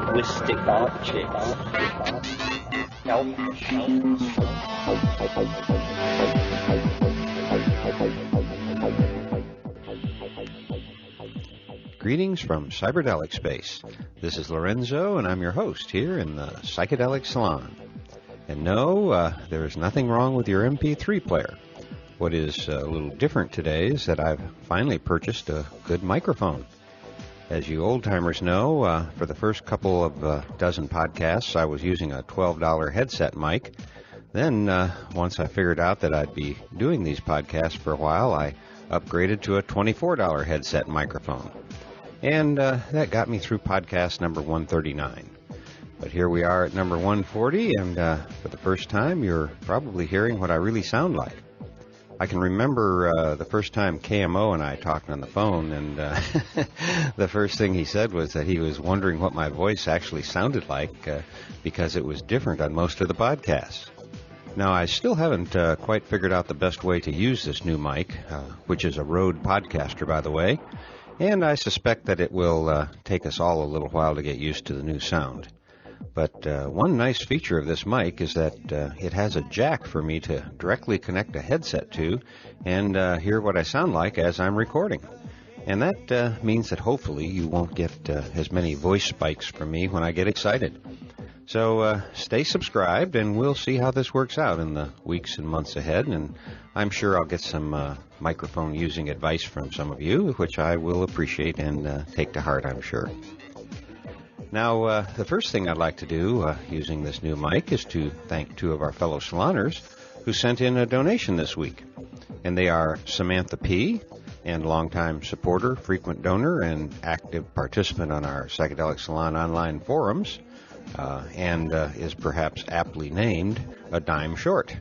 linguistic objects. Greetings from Psychedelic Space. This is Lorenzo, and I'm your host here in the Psychedelic Salon. And no, there is nothing wrong with your MP3 player. What is a little different today is that I've finally purchased a good microphone. As you old-timers know, for the first couple of dozen podcasts, I was using a $12 headset mic. Then, once I figured out that I'd be doing these podcasts for a while, I upgraded to a $24 headset microphone. And that got me through podcast number 139. But here we are at number 140, and for the first time, you're probably hearing what I really sound like. I can remember the first time KMO and I talked on the phone, and the first thing he said was that he was wondering what my voice actually sounded like because it was different on most of the podcasts. Now, I still haven't quite figured out the best way to use this new mic, which is a Rode Podcaster, by the way, and I suspect that it will take us all a little while to get used to the new sound. But one nice feature of this mic is that it has a jack for me to directly connect a headset to and hear what I sound like as I'm recording. And that means that hopefully you won't get as many voice spikes from me when I get excited. So stay subscribed, and we'll see how this works out in the weeks and months ahead. And I'm sure I'll get some microphone using advice from some of you, which I will appreciate and take to heart, I'm sure. Now, the first thing I'd like to do using this new mic is to thank two of our fellow saloners who sent in a donation this week. And they are Samantha P., and longtime supporter, frequent donor, and active participant on our Psychedelic Salon online forums, and is perhaps aptly named a dime short.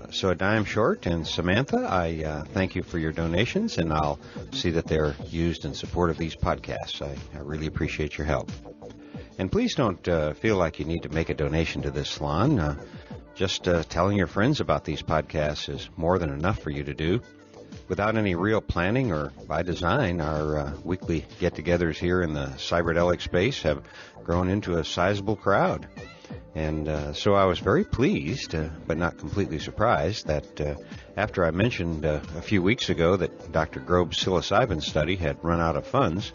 So a dime short, and Samantha, I thank you for your donations, and I'll see that they're used in support of these podcasts. I really appreciate your help. And please don't feel like you need to make a donation to this salon. Just telling your friends about these podcasts is more than enough for you to do. Without any real planning or by design, our weekly get-togethers here in the Psychedelic Space have grown into a sizable crowd. And so I was very pleased, but not completely surprised, that after I mentioned a few weeks ago that Dr. Grobe's psilocybin study had run out of funds,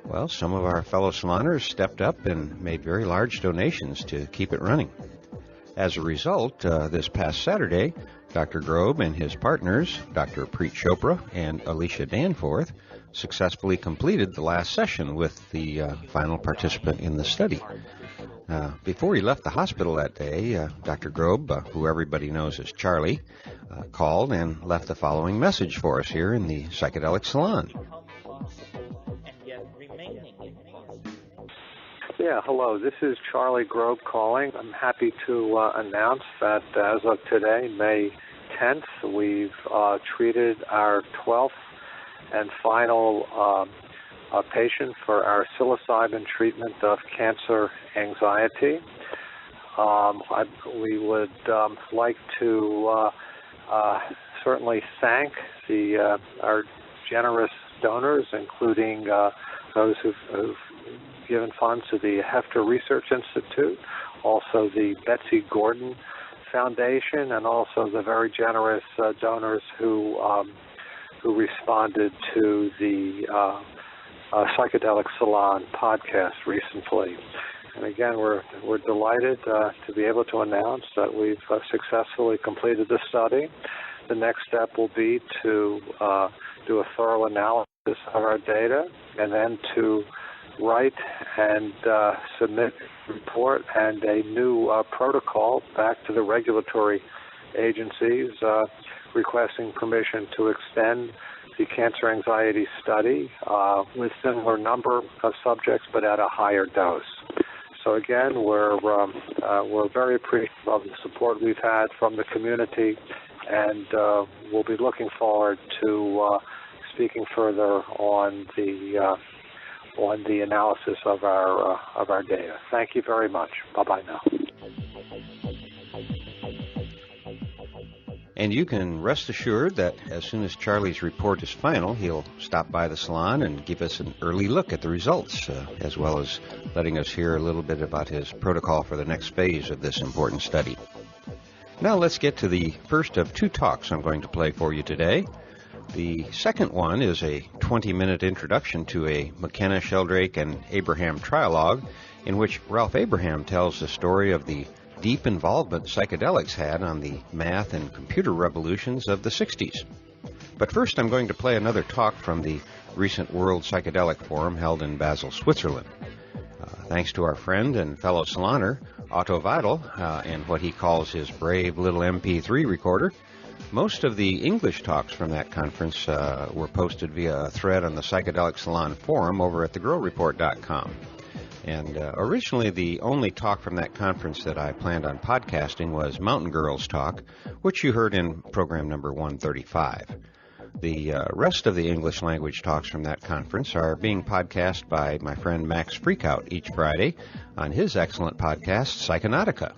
well, some of our fellow saloners stepped up and made very large donations to keep it running. As a result, this past Saturday, Dr. Grobe and his partners, Dr. Preet Chopra and Alicia Danforth, successfully completed the last session with the final participant in the study. Before he left the hospital that day, Dr. Grobe, who everybody knows as Charlie, called and left the following message for us here in the Psychedelic Salon. Yeah, hello. This is Charlie Grobe calling. I'm happy to announce that as of today, May 10th, we've treated our 12th and final patient for our psilocybin treatment of cancer anxiety. We would like to certainly thank our generous donors, including those who've given funds to the Hefter Research Institute, also the Betsy Gordon Foundation, and also the very generous donors who responded to the Psychedelic Salon podcast recently. And again, we're delighted to be able to announce that we've successfully completed the study. The next step will be to do a thorough analysis of our data, and then to write and submit a report and a new protocol back to the regulatory agencies requesting permission to extend the cancer anxiety study with similar number of subjects but at a higher dose. So again, we're very appreciative of the support we've had from the community, and we'll be looking forward to speaking further on the analysis of our data. Thank you very much. Bye-bye now. And you can rest assured that as soon as Charlie's report is final, he'll stop by the salon and give us an early look at the results, as well as letting us hear a little bit about his protocol for the next phase of this important study. Now let's get to the first of two talks I'm going to play for you today. The second one is a 20-minute introduction to a McKenna, Sheldrake, and Abraham trialogue in which Ralph Abraham tells the story of the deep involvement psychedelics had on the math and computer revolutions of the 60s. But first I'm going to play another talk from the recent World Psychedelic Forum held in Basel, Switzerland. Thanks to our friend and fellow saloner, Otto Vidal, and what he calls his brave little MP3 recorder, most of the English talks from that conference were posted via a thread on the Psychedelic Salon forum over at thegrowreport.com. And originally the only talk from that conference that I planned on podcasting was Mountain Girls Talk, which you heard in program number 135. The rest of the English language talks from that conference are being podcast by my friend Max Freakout each Friday on his excellent podcast, Psychonautica.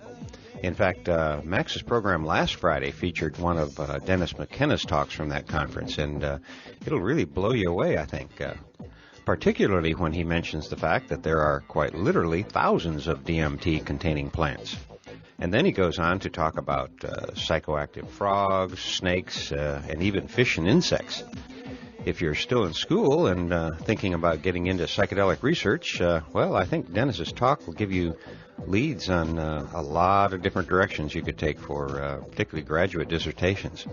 In fact, Max's program last Friday featured one of Dennis McKenna's talks from that conference, and it'll really blow you away, I think, particularly when he mentions the fact that there are quite literally thousands of DMT-containing plants. And then he goes on to talk about psychoactive frogs, snakes, and even fish and insects. If you're still in school and thinking about getting into psychedelic research, well, I think Dennis's talk will give you leads on a lot of different directions you could take for particularly graduate dissertations.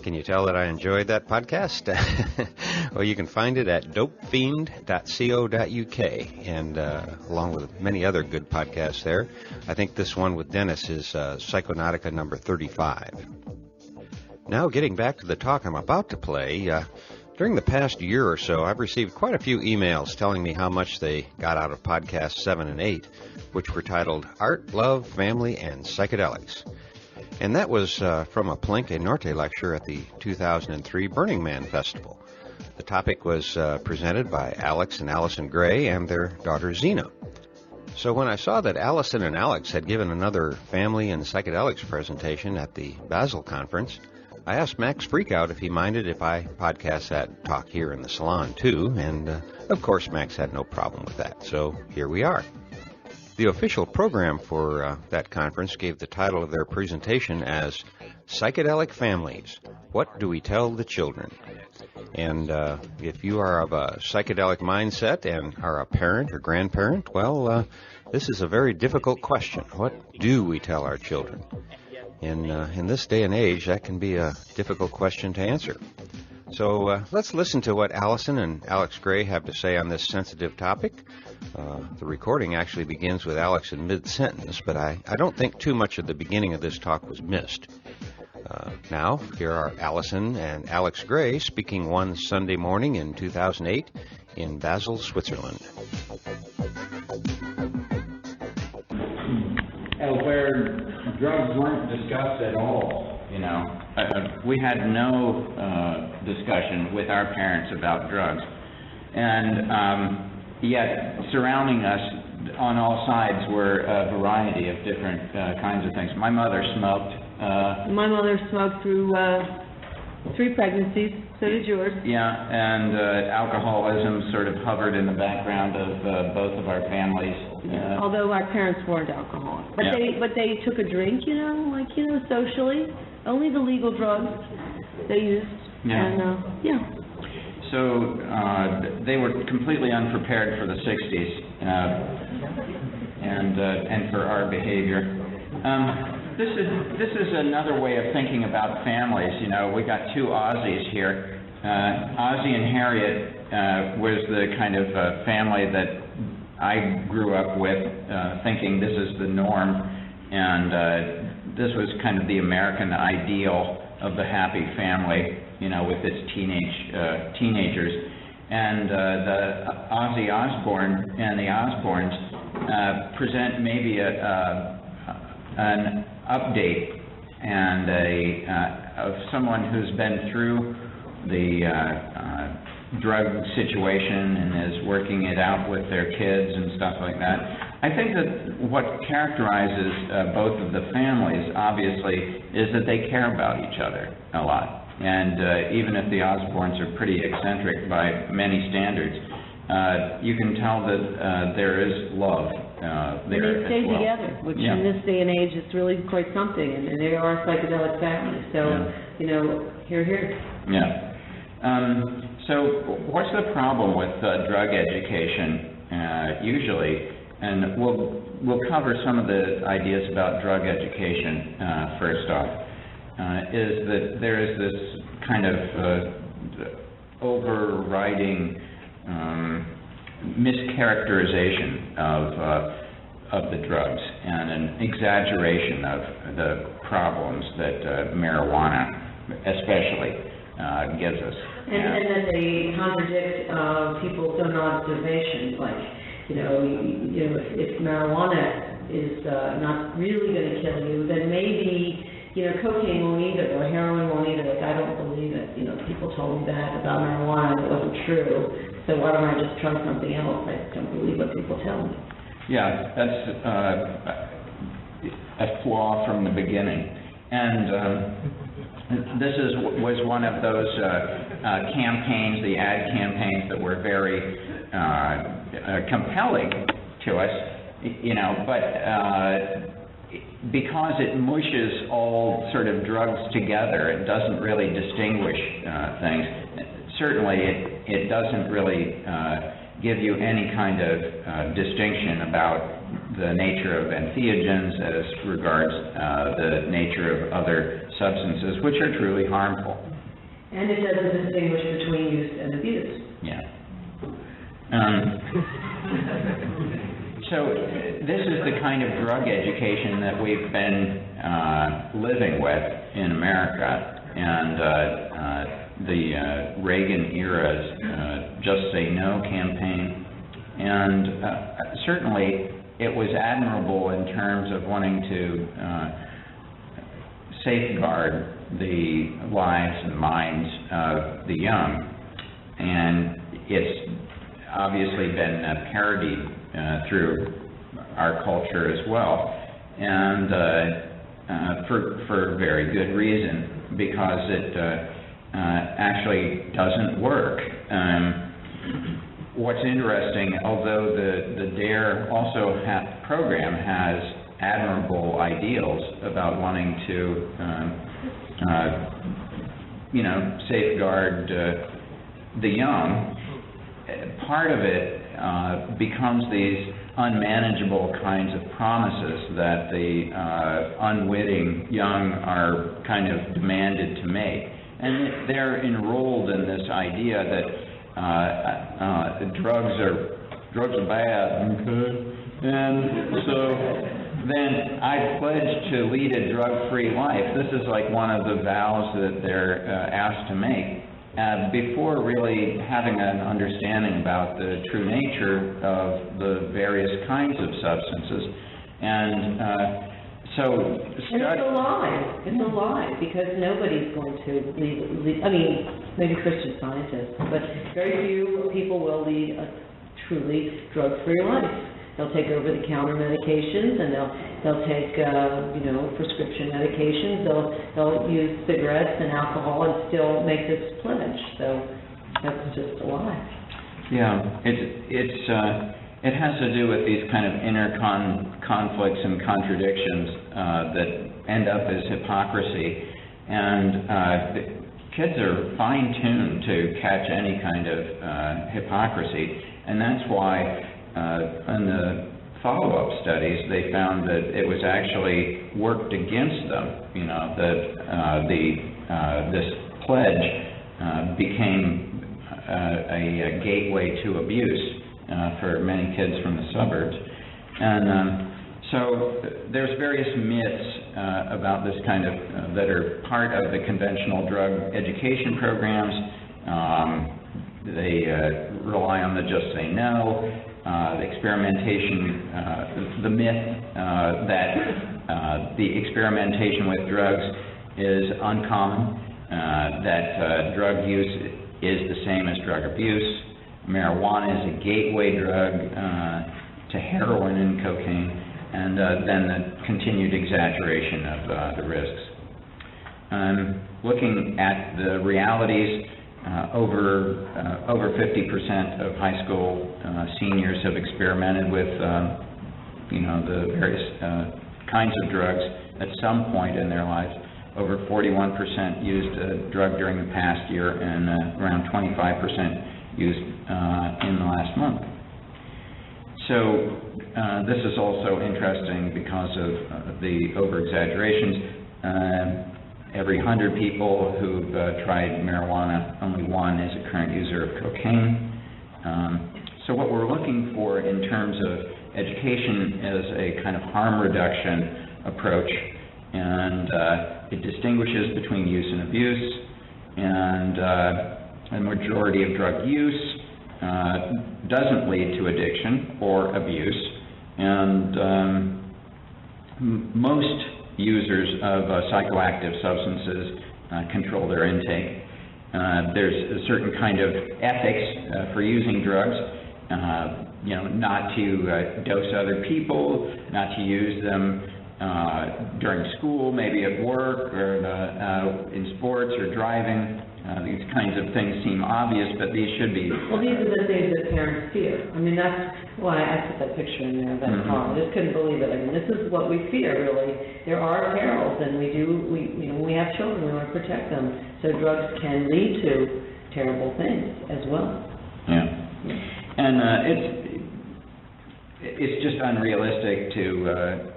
Can you tell that I enjoyed that podcast? Well, you can find it at dopefiend.co.uk, and along with many other good podcasts there. I think this one with Dennis is Psychonautica number 35. Now, getting back to the talk I'm about to play, during the past year or so, I've received quite a few emails telling me how much they got out of podcasts 7 and 8, which were titled Art, Love, Family, and Psychedelics. And that was from a Palenque Norte lecture at the 2003 Burning Man Festival. The topic was presented by Alex and Allison Gray and their daughter Zena. So when I saw that Allison and Alex had given another family and psychedelics presentation at the Basel conference, I asked Max Freakout if he minded if I podcast that talk here in the salon too, and of course Max had no problem with that, so here we are. The official program for that conference gave the title of their presentation as Psychedelic Families, What Do We Tell the Children? And if you are of a psychedelic mindset and are a parent or grandparent, well, this is a very difficult question. What do we tell our children? In this day and age, that can be a difficult question to answer. So let's listen to what Allison and Alex Gray have to say on this sensitive topic. The recording actually begins with Alex in mid-sentence, but I don't think too much of the beginning of this talk was missed. Now, here are Allison and Alex Gray speaking one Sunday morning in 2008 in Basel, Switzerland. Where drugs weren't discussed at all, you know. We had no discussion with our parents about drugs. And yet, surrounding us on all sides were a variety of different kinds of things. My mother smoked. My mother smoked through 3 pregnancies, so did yours. Yeah, and alcoholism sort of hovered in the background of both of our families. Although our parents weren't alcoholics. But, yeah. but they took a drink, socially. Only the legal drugs they used. Yeah. And, So they were completely unprepared for the 60s and for our behavior. This is another way of thinking about families. You know, we got 2 Aussies here. Ozzie and Harriet was the kind of family that I grew up with, thinking this is the norm, and this was kind of the American ideal of the happy family, you know, with its teenagers. And the Ozzy Osbourne and the Osbournes present maybe an update and of someone who's been through the drug situation and is working it out with their kids and stuff like that. I think that what characterizes both of the families, obviously, is that they care about each other a lot. And even if the Osborns are pretty eccentric by many standards, you can tell that there is love there they stay as well. together, which in this day and age is really quite something, and they are a psychedelic family. So, you know, hear, hear. Yeah. So what's the problem with drug education usually? And we'll cover some of the ideas about drug education first off. Is that there is this kind of overriding mischaracterization of the drugs and an exaggeration of the problems that marijuana especially gives us. And then they contradict people's own observations, like, you know, if marijuana is not really going to kill you, then maybe, you know, cocaine won't either, or heroin won't either. Like, I don't believe it. You know, people told me that about marijuana, and it wasn't true. So why don't I just try something else? I don't believe what people tell me. Yeah, that's a flaw from the beginning. And this was one of those campaigns, the ad campaigns that were very compelling to us, you know, but because it mushes all sort of drugs together, it doesn't really distinguish things. Certainly, it doesn't really give you any kind of distinction about the nature of entheogens as regards the nature of other substances, which are truly harmful. And it doesn't distinguish between use and abuse. Yeah. So this is the kind of drug education that we've been living with in America, and the Reagan era's Just Say No campaign, and certainly it was admirable in terms of wanting to safeguard the lives and minds of the young, and it's obviously been parodied through our culture as well, and for very good reason, because it actually doesn't work. What's interesting, although the DARE also program has admirable ideals about wanting to, you know, safeguard the young, part of it becomes these unmanageable kinds of promises that the unwitting young are kind of demanded to make. And they're enrolled in this idea that drugs are bad, okay? And so then I pledge to lead a drug-free life. This is like one of the vows that they're asked to make before really having an understanding about the true nature of the various kinds of substances. And and it's a lie. It's a lie, because nobody's going to lead, I mean, maybe Christian Scientists, but very few people will lead a truly drug-free life. They'll take over-the-counter medications, and they'll take you know, prescription medications. They'll use cigarettes and alcohol and still make this pledge. So that's just a lie. Yeah, it has to do with these kind of inner conflicts and contradictions that end up as hypocrisy, and kids are fine-tuned to catch any kind of hypocrisy, and that's why in the follow-up studies they found that it was actually worked against them. You know, that this pledge became a gateway to abuse for many kids from the suburbs. And so there's various myths about this kind of, that are part of the conventional drug education programs. They rely on the Just Say No, the experimentation, the myth that the experimentation with drugs is uncommon, that drug use is the same as drug abuse. Marijuana is a gateway drug to heroin and cocaine, and then the continued exaggeration of the risks. Looking at the realities, over 50% of high school seniors have experimented with the various kinds of drugs at some point in their lives. Over 41% used a drug during the past year, and around 25% used in the last month. So this is also interesting because of the over-exaggerations. Every 100 people who've tried marijuana, only one is a current user of cocaine. So what we're looking for in terms of education is a kind of harm reduction approach, and it distinguishes between use and abuse, and a majority of drug use doesn't lead to addiction or abuse, and most users of psychoactive substances control their intake. There's a certain kind of ethics for using drugs, not to dose other people, not to use them during school, maybe at work, or in sports or driving. These kinds of things seem obvious, but these should be... Well, these are the things that parents fear. I mean, that's why I put that picture in there of that car. I just couldn't believe it. I mean, this is what we fear, really. There are perils, and when we have children, we want to protect them. So drugs can lead to terrible things as well. Yeah. And it's just unrealistic to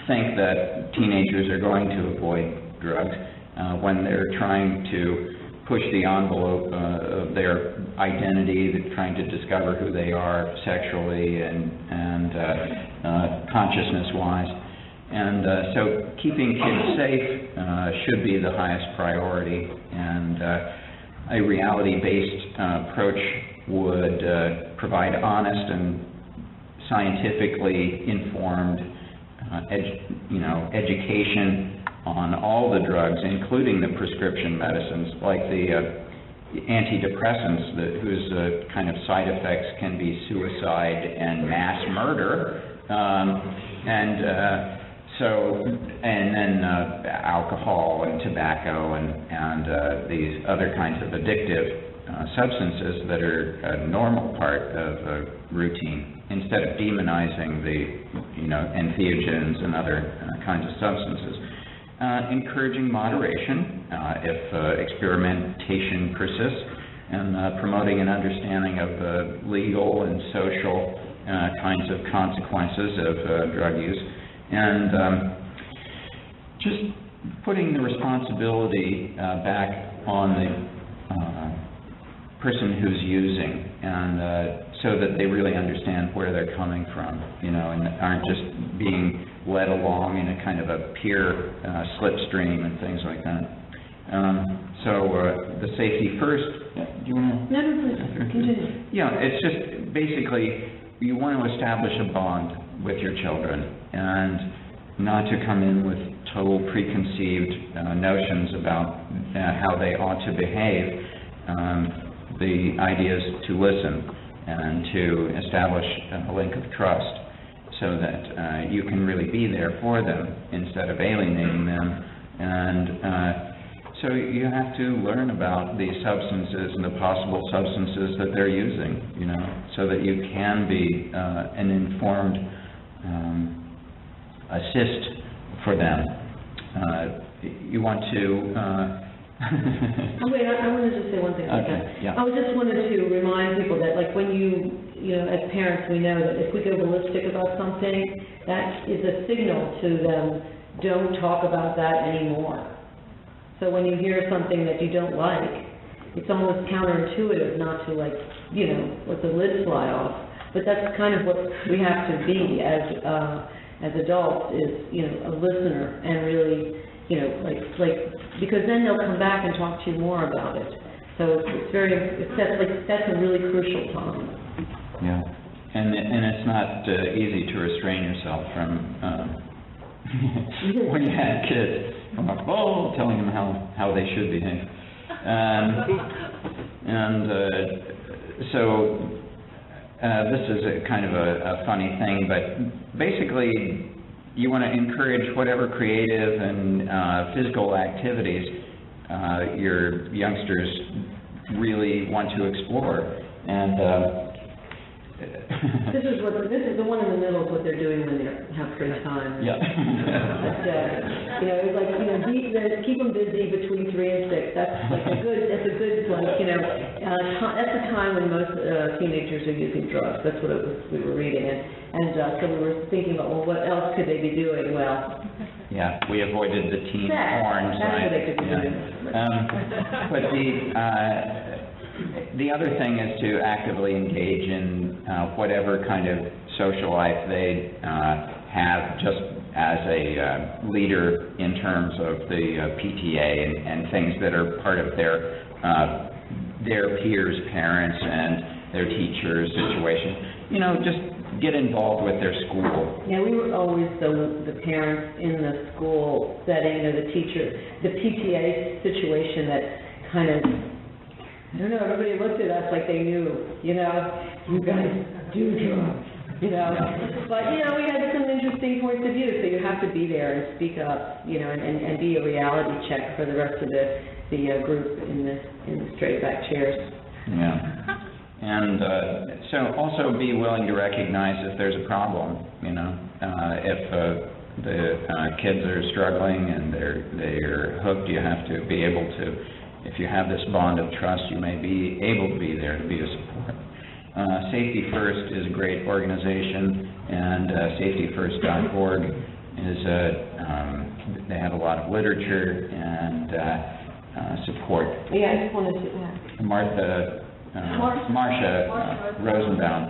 think that teenagers are going to avoid drugs when they're trying to push the envelope of their identity, they're trying to discover who they are sexually and consciousness-wise. And so keeping kids safe should be the highest priority, and a reality-based approach would provide honest and scientifically informed education on all the drugs, including the prescription medicines, like the antidepressants, whose kind of side effects can be suicide and mass murder, and then alcohol and tobacco and these other kinds of addictive substances that are a normal part of routine, instead of demonizing the entheogens and other kinds of substances. Encouraging moderation if experimentation persists, and promoting an understanding of the legal and social kinds of consequences of drug use, and just putting the responsibility back on the person who's using, and so that they really understand where they're coming from, and aren't just being led along in a kind of a peer slipstream and things like that. So the safety first. Yeah, do you want to? No, please continue. Yeah, it's just basically you want to establish a bond with your children, and not to come in with total preconceived notions about how they ought to behave. The idea is to listen and to establish a link of trust, so that you can really be there for them instead of alienating them. And so you have to learn about these substances and the possible substances that they're using, so that you can be an informed assist for them. You want to... Wait, I wanted to say one thing. Okay, yeah. I just wanted to remind people that, like, when as parents, we know that if we go ballistic about something, that is a signal to them, don't talk about that anymore. So when you hear something that you don't like, it's almost counterintuitive not to, let the lid fly off. But that's kind of what we have to be as adults, is, a listener, and really, because then they'll come back and talk to you more about it. So that's a really crucial time. Yeah, and it's not easy to restrain yourself from when you have kids, telling them how they should behave. So this is a kind of a funny thing, but basically you want to encourage whatever creative and physical activities your youngsters really want to explore. And this is the one in the middle is what they're doing when they have free time. Yeah. But, it's like, keep them busy between 3 and 6. That's a good that's the time when most teenagers are using drugs. That's what we were reading, and so we were thinking about, well, what else could they be doing? Well, yeah, we avoided the teen porn that's side. what they could be doing. But the other thing is to actively engage in whatever kind of social life they have, just as a leader in terms of the PTA and things that are part of their peers, parents, and their teachers' situation. Just get involved with their school. Yeah, we were always the parents in the school setting, or the teacher, the PTA situation that kind of, I don't know, everybody looked at us like they knew, you guys do drugs, But, we had some interesting points of view, so you have to be there and speak up, and be a reality check for the rest of the group in the straight back chairs. Yeah. And so also be willing to recognize if there's a problem, if the kids are struggling and they're hooked, you have to be able to, if you have this bond of trust, you may be able to be there to be a support. Safety First is a great organization, and safetyfirst.org is they have a lot of literature and support. Yeah, I just wanted to. Marcia Rosenbaum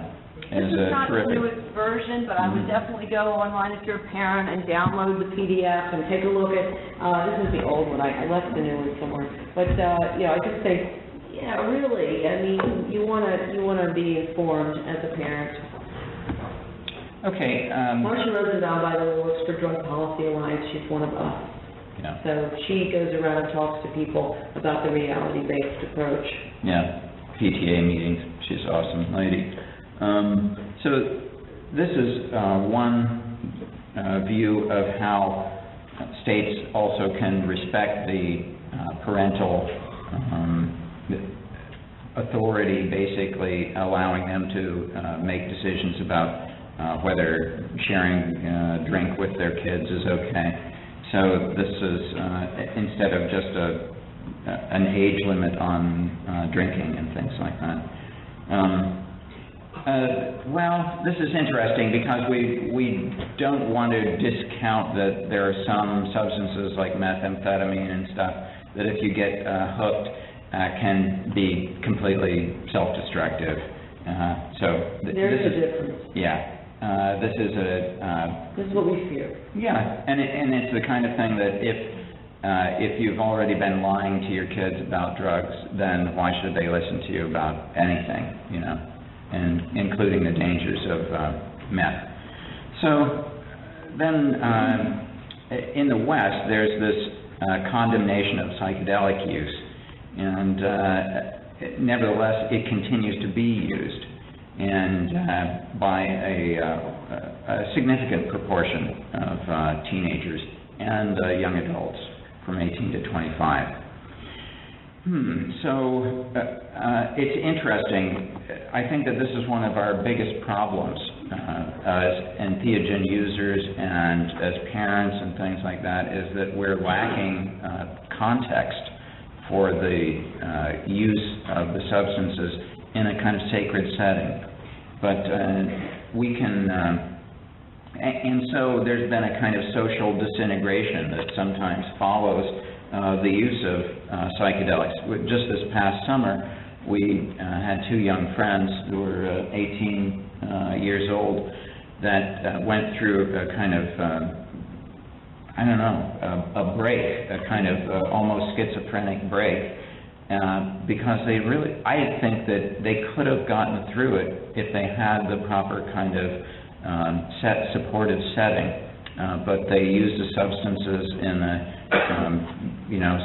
is a terrific. This is not the newest version, but I would definitely go online if you're a parent and download the PDF and take a look at. This is the old one. I left the new one somewhere. But I just think, really. I mean, you want to be informed as a parent. Okay. Marcia Rosenbaum, by the way, works for Drug Policy Alliance. She's one of us. Yeah. So she goes around and talks to people about the reality-based approach. Yeah. PTA meetings. She's an awesome lady. So this is one view of how states also can respect the parental authority, basically allowing them to make decisions about whether sharing a drink with their kids is okay. So this is instead of just an age limit on drinking and things like that. Well, this is interesting because we don't want to discount that there are some substances like methamphetamine and stuff that if you get hooked can be completely self-destructive. There's a difference. Yeah. This is what we fear. Yeah, and it's the kind of thing that if you've already been lying to your kids about drugs, then why should they listen to you about anything, and including the dangers of meth. So then in the West, there's this condemnation of psychedelic use, and nevertheless, it continues to be used, and by a significant proportion of teenagers and young adults from 18 to 25. So it's interesting. I think that this is one of our biggest problems as entheogen users and as parents and things like that, is that we're lacking context for the use of the substances in a kind of sacred setting. But we can, and so there's been a kind of social disintegration that sometimes follows the use of psychedelics. Just this past summer, we had two young friends who were 18 years old that went through a kind of, a break, a kind of almost schizophrenic break, because they really, I think that they could have gotten through it if they had the proper kind of supportive setting. But they used the substances in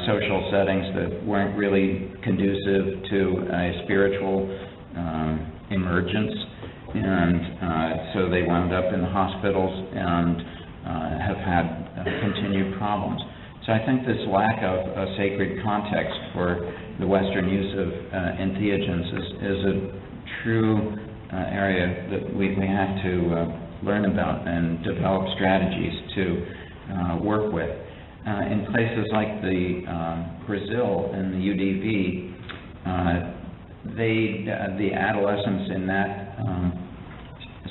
social settings that weren't really conducive to a spiritual emergence, and so they wound up in the hospitals and have had continued problems. So I think this lack of a sacred context for the Western use of entheogens is a true area that we have to learn about and develop strategies to work with. In places like Brazil and the UDV, the adolescents in that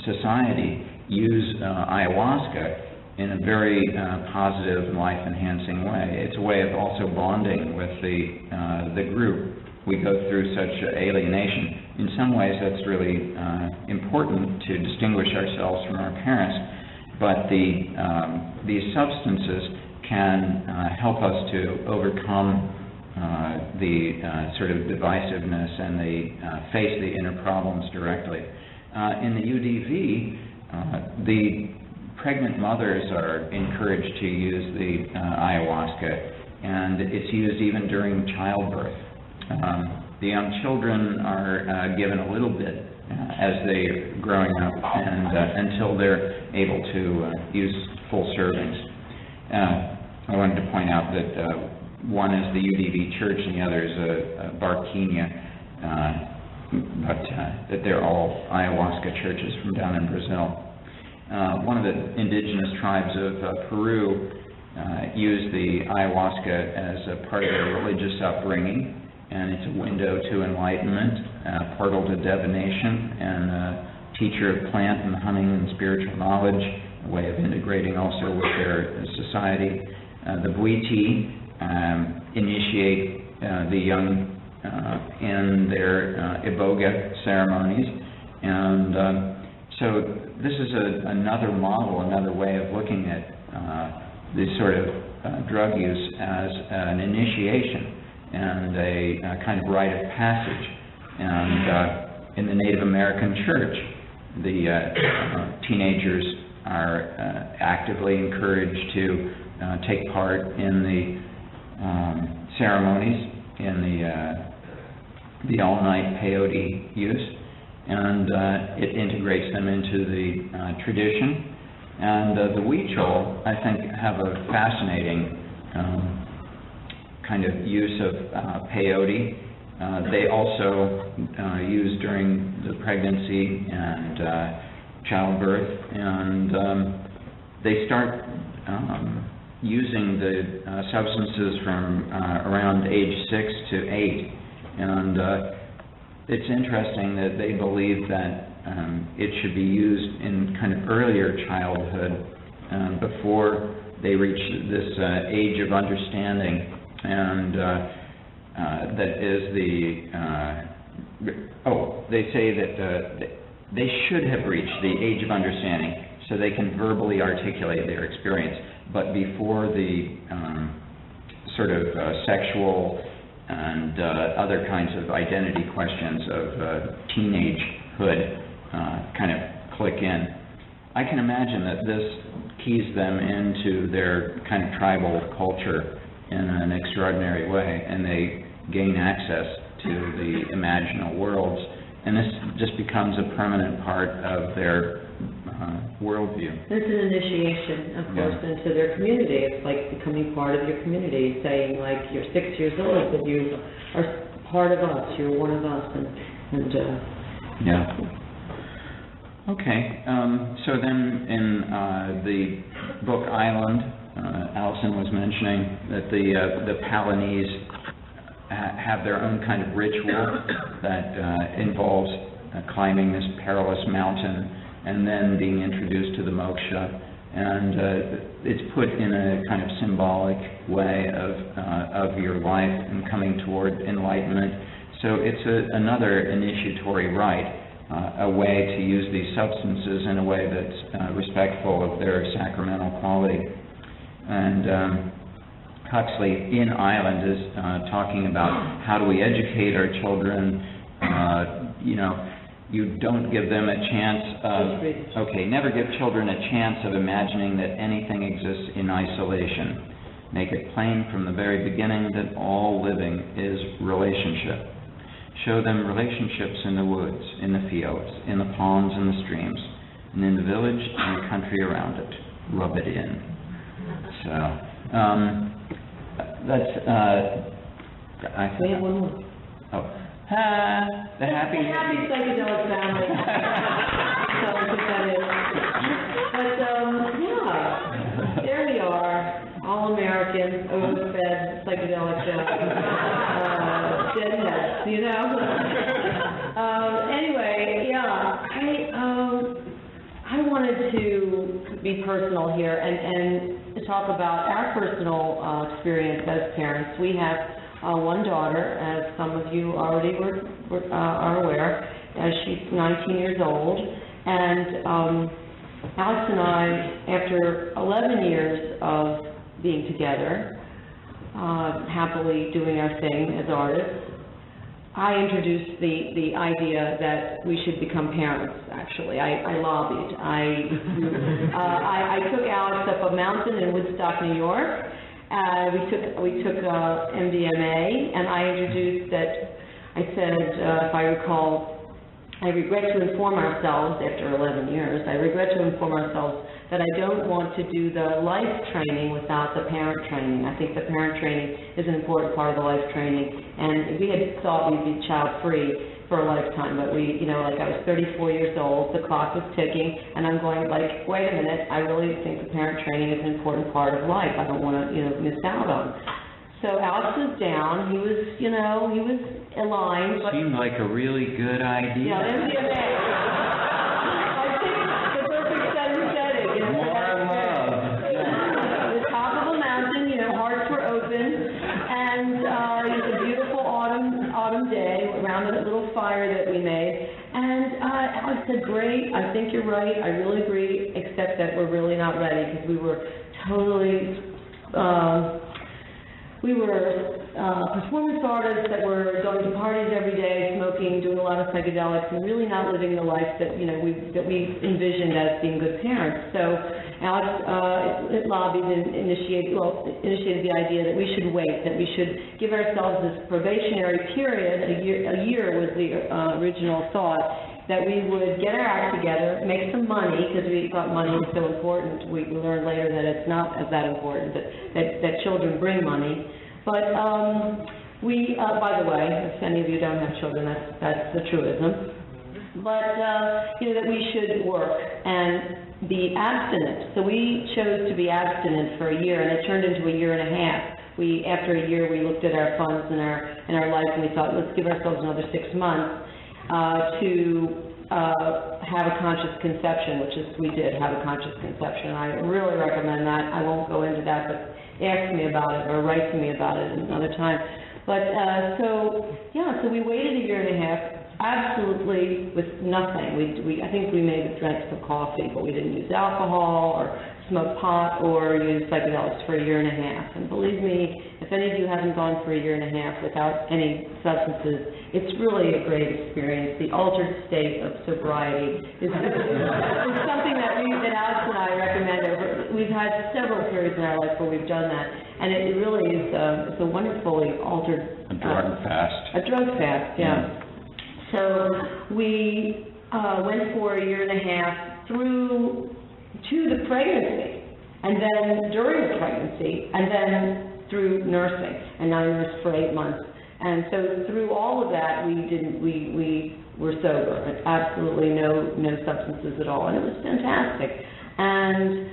society use ayahuasca in a very positive, life-enhancing way. It's a way of also bonding with the group. We go through such alienation. In some ways, that's really important to distinguish ourselves from our parents, but these substances can help us to overcome the sort of divisiveness and face the inner problems directly. In the UDV, the pregnant mothers are encouraged to use the ayahuasca, and it's used even during childbirth. The young children are given a little bit as they're growing up and until they're able to use full servings. I wanted to point out that one is the UDV Church and the other is a Barquinha, but that they're all ayahuasca churches from down in Brazil. One of the indigenous tribes of Peru use the ayahuasca as a part of their religious upbringing, and it's a window to enlightenment, a portal to divination, and a teacher of plant and hunting and spiritual knowledge, a way of integrating also with their society. The Bwiti initiate the young in their iboga ceremonies, and so this is another model, another way of looking at this sort of drug use as an initiation and a kind of rite of passage. And in the Native American church, the teenagers are actively encouraged to take part in the ceremonies, in the all-night peyote use, and it integrates them into the tradition. And the Huichol, I think, have a fascinating kind of use of peyote. They also use during the pregnancy and childbirth, and they start using the substances from around age 6 to 8. And it's interesting that they believe that it should be used in kind of earlier childhood before they reach this age of understanding, and that is they say that they should have reached the age of understanding so they can verbally articulate their experience, but before the sort of sexual and other kinds of identity questions of teenagehood kind of click in. I can imagine that this keys them into their kind of tribal culture in an extraordinary way, and they gain access to the imaginal worlds, and this just becomes a permanent part of their worldview. It's an initiation, of course, into their community. It's like becoming part of your community, saying like you're 6 years old, but you are part of us. You're one of us, and yeah. Okay. So then, in the book Island, Allison was mentioning that the Palanese have their own kind of ritual that involves climbing this perilous mountain and then being introduced to the moksha, and it's put in a kind of symbolic way of your life and coming toward enlightenment. So it's another initiatory rite, a way to use these substances in a way that's respectful of their sacramental quality. And Huxley in Island is talking about how do we educate our children. You don't give them a chance of, never give children a chance of imagining that anything exists in isolation. Make it plain from the very beginning that all living is relationship. show them relationships in the woods, in the fields, in the ponds and the streams, and in the village and the country around it. Rub it in. So, that's, I think... We have one more. Oh. The happy psychedelic family. So I think that is. But, yeah, there we are, all American, overfed, psychedelic deadheads, you know? Anyway, yeah, I wanted to be personal here and talk about our personal experience as parents. We have one daughter, as some of you already are aware, she's 19 years old, and Alex and I, after 11 years of being together, happily doing our thing as artists, I introduced the idea that we should become parents, actually. I lobbied. I took Alex up a mountain in Woodstock, New York. We took MDMA, and I introduced that. I said, if I recall, I regret to inform ourselves, after 11 years, I regret to inform ourselves that I don't want to do the life training without the parent training. I think the parent training is an important part of the life training, and we had thought we'd be child-free for a lifetime, but we, like I was 34 years old, the clock was ticking, and I'm going like, wait a minute, I really think the parent training is an important part of life. I don't want to, miss out on. So Alex was down. He was, he was aligned. Seemed like a really good idea. Yeah, MDMA. I think the perfect setting. More love. The top of a mountain, hearts were open, and it was a beautiful autumn day around the little fire that we made. And Alex said, "Great, I think you're right. I really agree, except that we're really not ready because we were totally." We were performance artists that were going to parties every day, smoking, doing a lot of psychedelics, and really not living the life that we envisioned as being good parents. So Alex lobbied and initiated the idea that we should wait, that we should give ourselves this probationary period. A year was the original thought, that we would get our act together, make some money, because we thought money was so important. We learned later that it's not as that important, that children bring money. But we, by the way, if any of you don't have children, that's the truism. But, that we should work and be abstinent. So we chose to be abstinent for a year, and it turned into a year and a half. After a year, we looked at our funds and our life, and we thought, let's give ourselves another 6 months. To have a conscious conception, which is we did have a conscious conception. I really recommend that. I won't go into that, but ask me about it or write to me about it another time. But so we waited a year and a half, absolutely with nothing. I think we maybe drank some coffee, but we didn't use alcohol or smoke pot or use psychedelics for a year and a half. And believe me, if any of you haven't gone for a year and a half without any substances, it's really a great experience. The altered state of sobriety is something that Alex and I recommend. We've had several periods in our life where we've done that, and it really is it's a wonderfully altered... A drug fast. A drug fast, yeah. So we went for a year and a half through to the pregnancy, and then during the pregnancy, and then through nursing, and I nursed for 8 months. And so through all of that, we were sober, absolutely no substances at all, and it was fantastic. And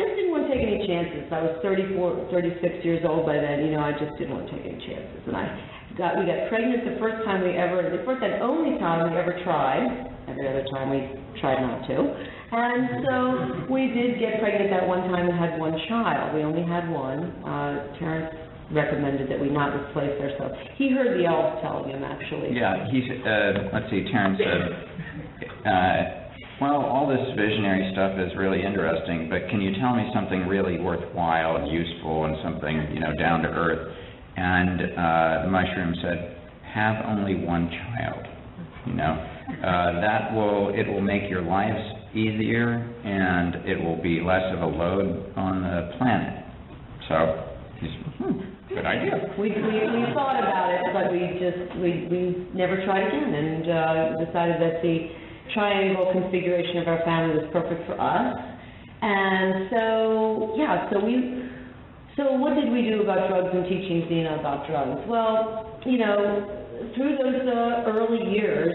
just didn't want to take any chances. I was 36 years old by then. I just didn't want to take any chances. And we got pregnant the first and only time we ever tried. Every other time we tried not to. And so we did get pregnant that one time and had one child. We only had one. Terrence recommended that we not displace ourselves. He heard the elves telling him, actually. Yeah, let's see, Terrence said, well, all this visionary stuff is really interesting, but can you tell me something really worthwhile and useful and something, down to earth? And the mushroom said, have only one child, it will make your lives easier and it will be less of a load on the planet. So, good idea. We thought about it, but we never tried again, and decided that the triangle configuration of our family was perfect for us. And so, yeah, so what did we do about drugs and teaching Zena about drugs? Well, you know, through those early years,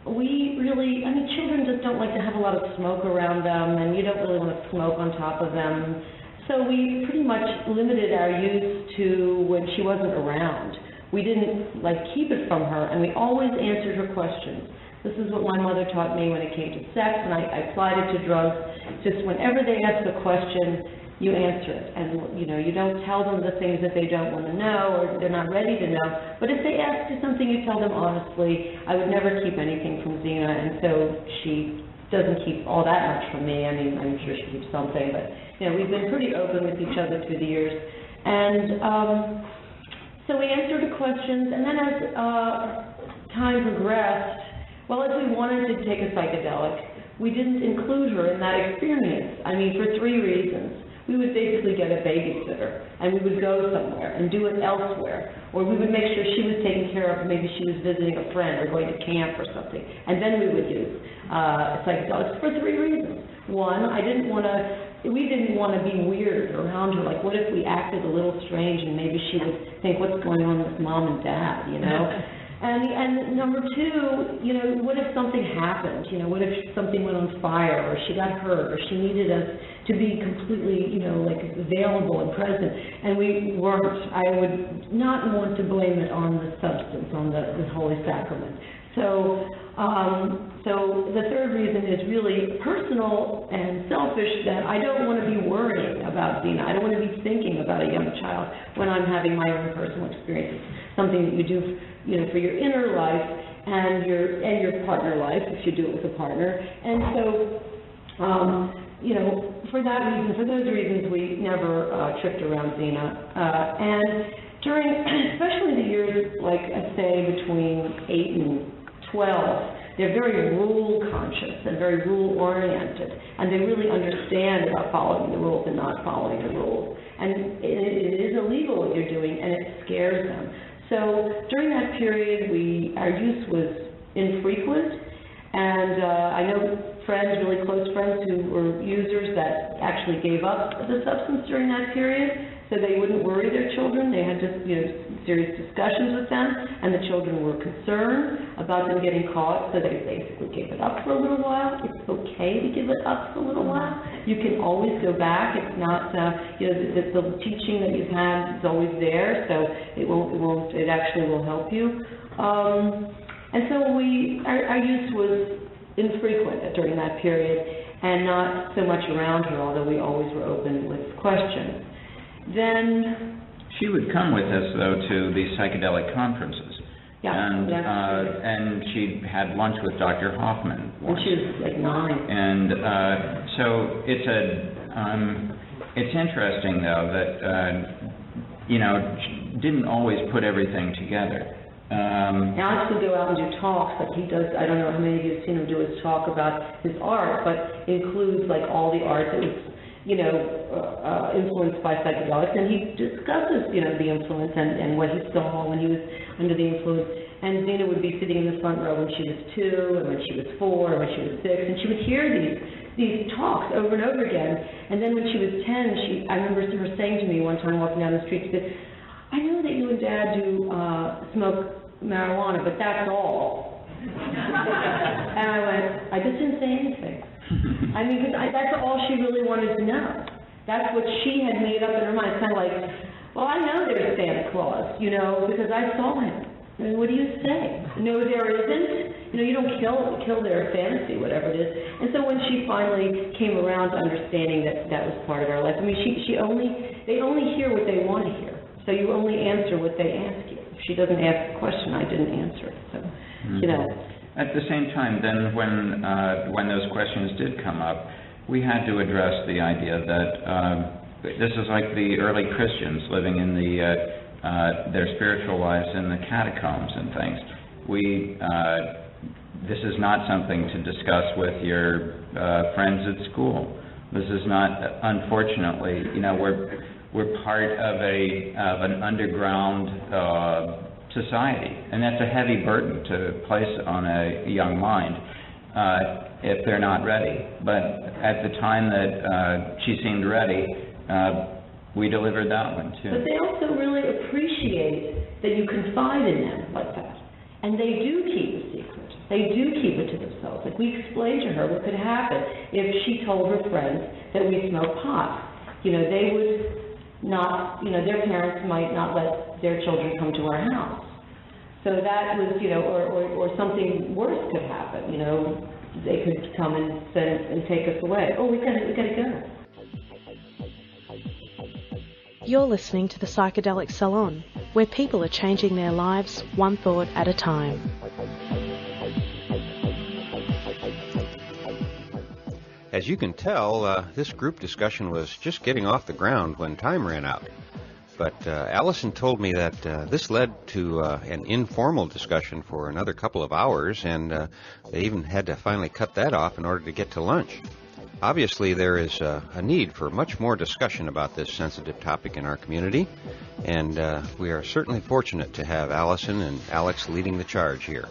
we really, I mean, children just don't like to have a lot of smoke around them, and you don't really want to smoke on top of them. So we pretty much limited our use to when she wasn't around. We didn't, like, keep it from her, and we always answered her questions. This is what my mother taught me when it came to sex, and I applied it to drugs. Just whenever they ask a question, you answer it. And, you know, you don't tell them the things that they don't want to know or they're not ready to know. But if they ask you something, you tell them honestly. I would never keep anything from Zena, and so she doesn't keep all that much from me. I mean, I'm sure she keeps something, but, you know, we've been pretty open with each other through the years. And so we answered the questions, and then as time progressed, well, as we wanted to take a psychedelic, we didn't include her in that experience. I mean, for 3 reasons. We would basically get a babysitter, and we would go somewhere and do it elsewhere, or we would make sure she was taken care of, maybe she was visiting a friend or going to camp or something, and then we would use psychedelics for 3 reasons. One, we didn't want to be weird around her, like what if we acted a little strange and maybe she would think, what's going on with mom and dad, you know? And number 2, you know, what if something happened? You know, what if something went on fire, or she got hurt, or she needed us to be completely, you know, like available and present, and we weren't. I would not want to blame it on the substance, on the Holy Sacrament. So, so the 3rd reason is really personal and selfish, that I don't want to be worrying about Zena. I don't want to be thinking about a young child when I'm having my own personal experiences. Something that you do, you know, for your inner life and your partner life, if you do it with a partner. And so, you know, for those reasons, we never tripped around Zena. And during, especially the years, like I say, between 8 and 12, they're very rule conscious and very rule oriented, and they really understand about following the rules and not following the rules. And it is illegal what you're doing, and it scares them. So during that period, our use was infrequent, and I know friends, really close friends, who were users that actually gave up the substance during that period, so they wouldn't worry their children. They had just, you know, serious discussions with them, and the children were concerned about them getting caught, so they basically gave it up for a little while. It's okay to give it up for a little while. You can always go back. It's not, you know, the teaching that you've had is always there, so it actually will help you. And so our use was infrequent during that period, and not so much around her, although we always were open with questions. Then she would come with us, though, to the psychedelic conferences. Yeah, and she had lunch with Dr. Hoffman once. And she was like 9. And so it's interesting, though, that you know, she didn't always put everything together. Alex would go out and do talks, like he does. I don't know how many of you have seen him do his talk about his art, but it includes like all the art that was, you know, influenced by psychedelics, and he discusses, you know, the influence and what he saw when he was under the influence. And Zena would be sitting in the front row when she was 2, and when she was 4, and when she was 6, and she would hear these talks over and over again. And then when she was 10, I remember her saying to me one time walking down the street, she said, I know that you and Dad do smoke marijuana, but that's all. And I went, I just didn't say anything. I mean, because that's all she really wanted to know. That's what she had made up in her mind. It's kind of like, well, I know there's Santa Claus, you know, because I saw him. I mean, what do you say? No, there isn't. You know, you don't kill their fantasy, whatever it is. And so when she finally came around to understanding that was part of our life, I mean, they only hear what they want to hear. So you only answer what they ask you. If she doesn't ask a question, I didn't answer it. So, you know. At the same time, then, when those questions did come up, we had to address the idea that this is like the early Christians living in their spiritual lives in the catacombs and things. This is not something to discuss with your friends at school. This is not, unfortunately, you know, we're part of an underground society, and that's a heavy burden to place on a young mind if they're not ready. But at the time that she seemed ready, we delivered that one too. But they also really appreciate that you confide in them like that. And they do keep a secret. They do keep it to themselves. Like, we explained to her what could happen if she told her friends that we smoke pot. You know, they would not, you know, their parents might not let their children come to our house. So that was, you know, or something worse could happen, you know. They could come and send and take us away. Oh, we gotta go. You're listening to the Psychedelic Salon, where people are changing their lives one thought at a time. As you can tell, this group discussion was just getting off the ground when time ran out. But Allison told me that this led to an informal discussion for another couple of hours, and they even had to finally cut that off in order to get to lunch. Obviously, there is a need for much more discussion about this sensitive topic in our community, and we are certainly fortunate to have Allison and Alex leading the charge here.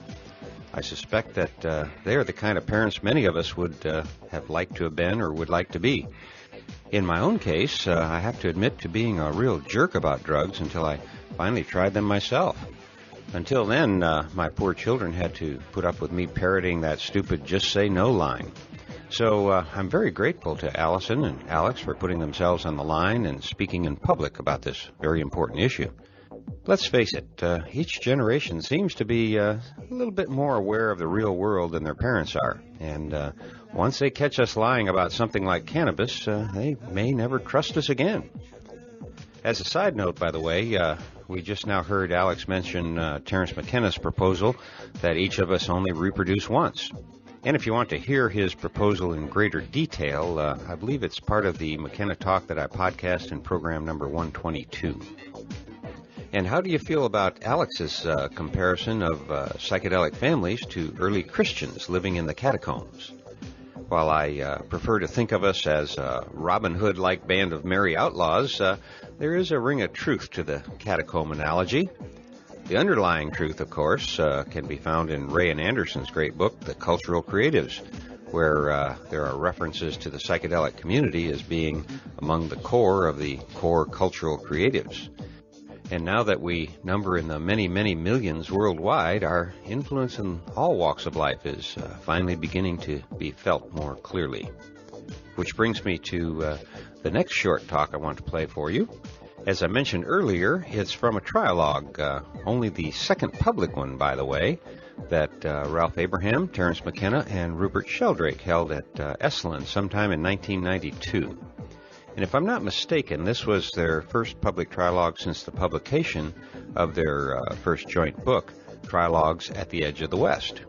I suspect that they are the kind of parents many of us would have liked to have been or would like to be. In my own case, I have to admit to being a real jerk about drugs until I finally tried them myself. Until then, my poor children had to put up with me parroting that stupid "just say no" line. So I'm very grateful to Allison and Alex for putting themselves on the line and speaking in public about this very important issue. Let's face it, each generation seems to be a little bit more aware of the real world than their parents are. And once they catch us lying about something like cannabis, they may never trust us again. As a side note, by the way, we just now heard Alex mention Terence McKenna's proposal that each of us only reproduce once. And if you want to hear his proposal in greater detail, I believe it's part of the McKenna Talk that I podcast in program number 122. And how do you feel about Alex's comparison of psychedelic families to early Christians living in the catacombs? While I prefer to think of us as a Robin Hood-like band of merry outlaws, there is a ring of truth to the catacomb analogy. The underlying truth, of course, can be found in Ray and Anderson's great book, The Cultural Creatives, where there are references to the psychedelic community as being among the core of the core cultural creatives. And now that we number in the many, many millions worldwide, our influence in all walks of life is finally beginning to be felt more clearly. Which brings me to the next short talk I want to play for you. As I mentioned earlier, it's from a trialogue, only the second public one, by the way, that Ralph Abraham, Terence McKenna, and Rupert Sheldrake held at Esalen sometime in 1992. And if I'm not mistaken, this was their first public trialogue since the publication of their first joint book, Trialogues at the Edge of the West.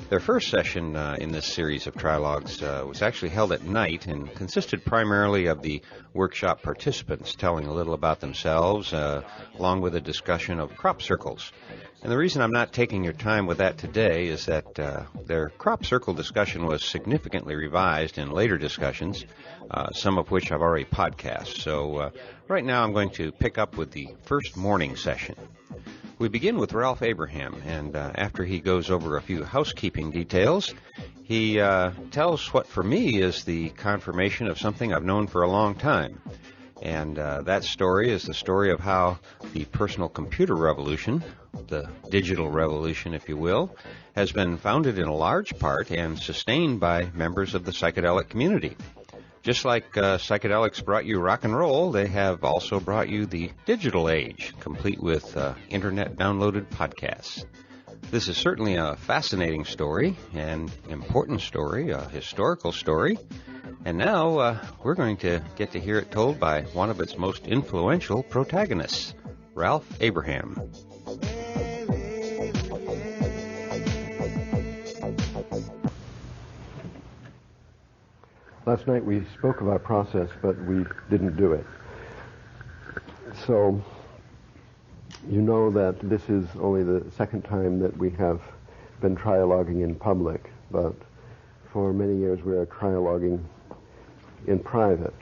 Their first session in this series of trialogues was actually held at night and consisted primarily of the workshop participants telling a little about themselves, along with a discussion of crop circles. And the reason I'm not taking your time with that today is that their crop circle discussion was significantly revised in later discussions, some of which I've already podcast. So right now I'm going to pick up with the first morning session. We begin with Ralph Abraham, and after he goes over a few housekeeping details, he tells what for me is the confirmation of something I've known for a long time. And that story is the story of how the personal computer revolution, the digital revolution, if you will, has been founded in a large part and sustained by members of the psychedelic community. Just like psychedelics brought you rock and roll, they have also brought you the digital age, complete with internet-downloaded podcasts. This is certainly a fascinating story, an important story, a historical story. And now we're going to get to hear it told by one of its most influential protagonists, Ralph Abraham. Last night we spoke of our process, but we didn't do it. So you know that this is only the second time that we have been trialoguing in public, but for many years we are trialoguing in private.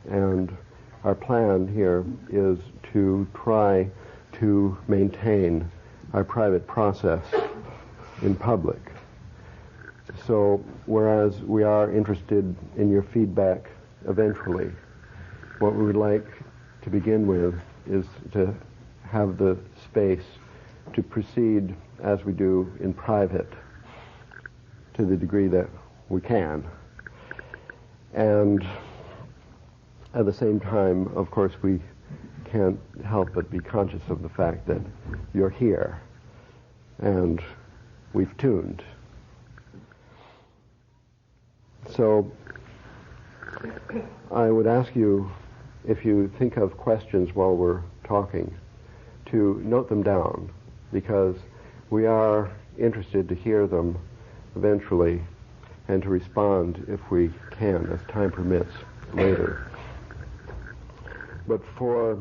And our plan here is to try to maintain our private process in public. So whereas we are interested in your feedback eventually, what we would like to begin with is to have the space to proceed as we do in private to the degree that we can. And at the same time, of course, we can't help but be conscious of the fact that you're here and we've tuned. So I would ask you, if you think of questions while we're talking, to note them down, because we are interested to hear them eventually and to respond if we can, as time permits, later. But for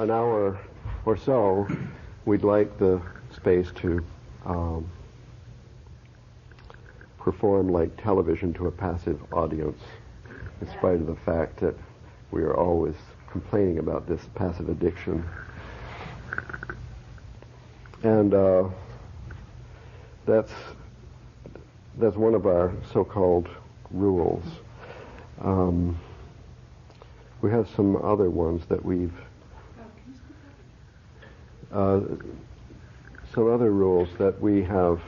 an hour or so, we'd like the space to perform like television to a passive audience, in spite of the fact that we are always complaining about this passive addiction. And that's one of our so-called rules. We have some other ones that we've some other rules that we have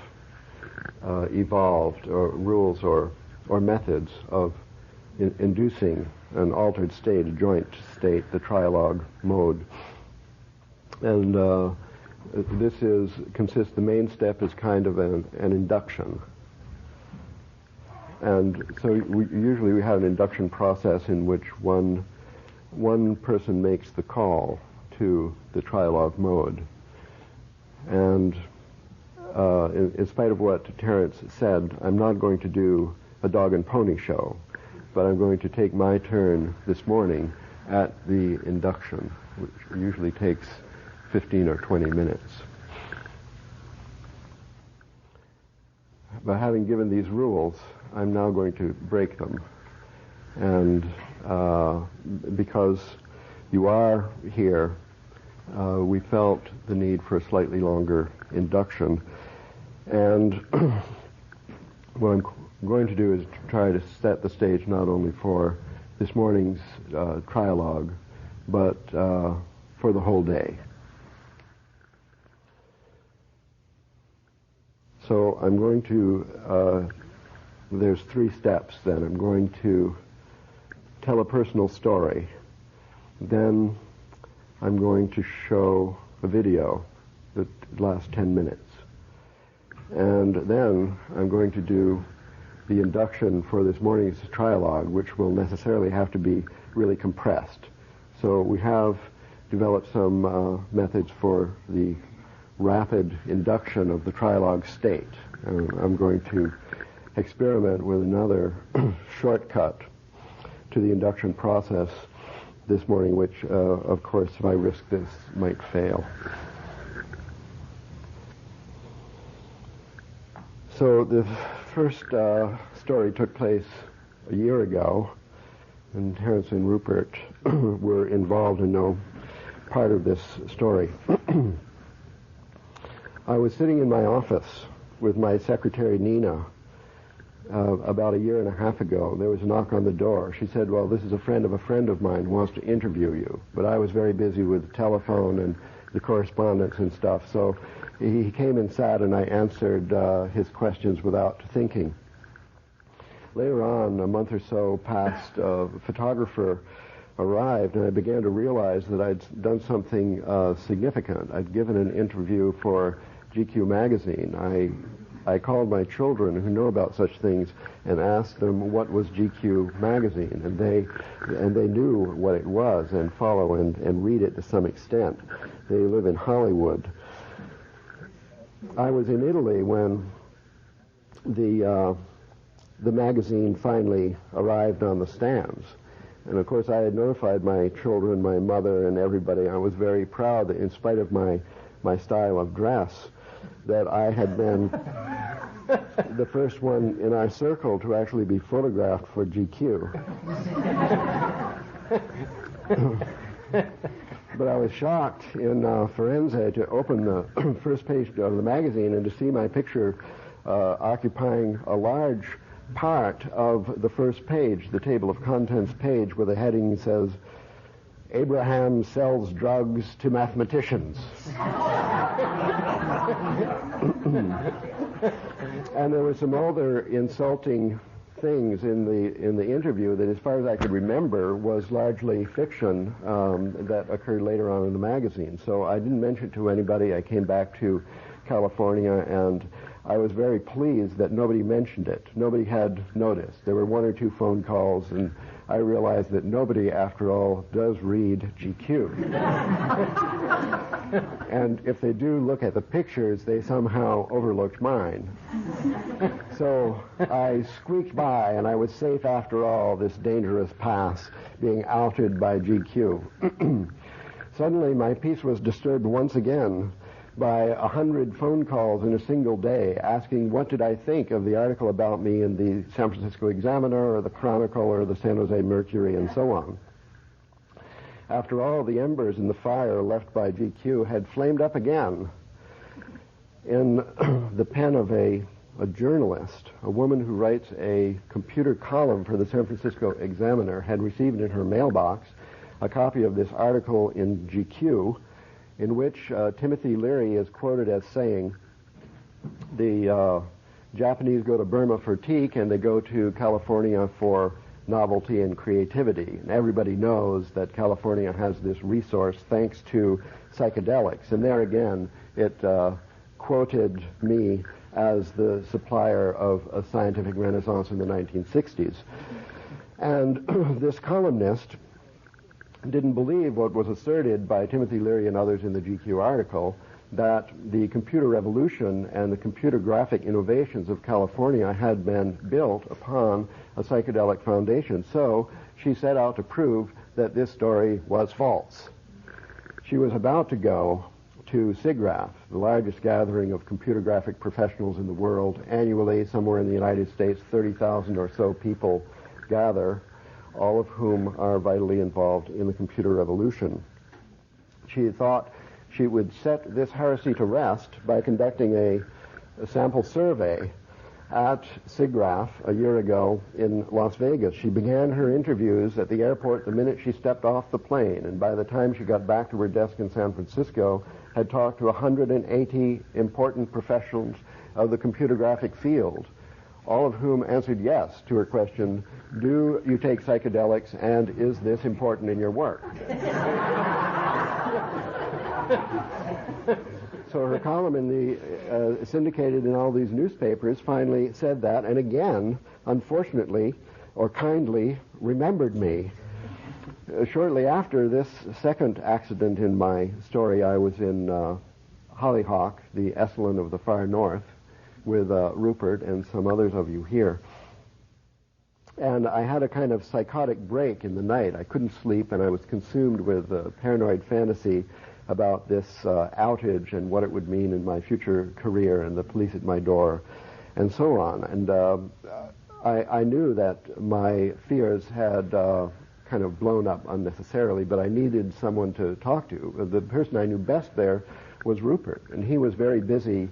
evolved, or rules or methods of inducing an altered state, a joint state, the trialogue mode. And the main step is kind of an induction. And so usually we have an induction process in which one person makes the call to the trialogue mode. And in spite of what Terence said, I'm not going to do a dog and pony show, but I'm going to take my turn this morning at the induction, which usually takes 15 or 20 minutes. But having given these rules, I'm now going to break them. And because you are here, we felt the need for a slightly longer induction. And what I'm going to do is to try to set the stage not only for this morning's trialogue, but for the whole day. So I'm going to, there's 3 steps then. I'm going to tell a personal story. Then I'm going to show a video that lasts 10 minutes. And then I'm going to do the induction for this morning's trialogue, which will necessarily have to be really compressed. So we have developed some methods for the rapid induction of the trialogue state. And I'm going to experiment with another shortcut to the induction process this morning, which, of course, if I risk this, might fail. So the first story took place a year ago, and Terence and Rupert were involved in no part of this story. I was sitting in my office with my secretary, Nina, about a year and a half ago. There was a knock on the door. She said, well, this is a friend of mine who wants to interview you. But I was very busy with the telephone and the correspondence and stuff, so he came and sat, and I answered his questions without thinking. Later on, a month or so passed, a photographer arrived, and I began to realize that I'd done something significant. I'd given an interview for GQ magazine. I called my children who know about such things and asked them what was GQ magazine, and they knew what it was and follow and read it to some extent. They live in Hollywood. I was in Italy when the magazine finally arrived on the stands. And of course I had notified my children, my mother, and everybody. I was very proud that in spite of my style of dress, that I had been the first one in our circle to actually be photographed for GQ. But I was shocked in Firenze to open the first page of the magazine and to see my picture occupying a large part of the first page, the table of contents page, where the heading says, "Abraham sells drugs to mathematicians." And there were some other insulting things in the interview that, as far as I could remember, was largely fiction that occurred later on in the magazine. So I didn't mention it to anybody. I came back to California, and I was very pleased that nobody mentioned it. Nobody had noticed. There were one or two phone calls, and I realized that nobody, after all, does read GQ. And if they do look at the pictures, they somehow overlooked mine. So I squeaked by, and I was safe after all, this dangerous pass, being outed by GQ. Suddenly, my peace was disturbed once again by 100 phone calls in a single day asking what did I think of the article about me in the San Francisco Examiner or the Chronicle or the San Jose Mercury and so on. After all, the embers in the fire left by GQ had flamed up again. In the pen of a journalist, a woman who writes a computer column for the San Francisco Examiner, had received in her mailbox a copy of this article in GQ in which Timothy Leary is quoted as saying, the Japanese go to Burma for teak and they go to California for novelty and creativity. And everybody knows that California has this resource thanks to psychedelics. And there again, it quoted me as the supplier of a scientific renaissance in the 1960s. And this columnist didn't believe what was asserted by Timothy Leary and others in the GQ article, that the computer revolution and the computer graphic innovations of California had been built upon a psychedelic foundation. So she set out to prove that this story was false. She was about to go to SIGGRAPH, the largest gathering of computer graphic professionals in the world. Annually, somewhere in the United States, 30,000 or so people gather, all of whom are vitally involved in the computer revolution. She thought she would set this heresy to rest by conducting a sample survey at SIGGRAPH a year ago in Las Vegas. She began her interviews at the airport the minute she stepped off the plane, and by the time she got back to her desk in San Francisco, had talked to 180 important professionals of the computer graphic field, all of whom answered yes to her question, do you take psychedelics, and is this important in your work? So her column in the syndicated in all these newspapers finally said that, and again, unfortunately, or kindly, remembered me. Shortly after this second accident in my story, I was in Hollyhock, the Esalen of the far north, with Rupert and some others of you here. And I had a kind of psychotic break in the night. I couldn't sleep, and I was consumed with paranoid fantasy about this outage and what it would mean in my future career and the police at my door and so on. And I knew that my fears had kind of blown up unnecessarily, but I needed someone to talk to. The person I knew best there was Rupert, and he was very busy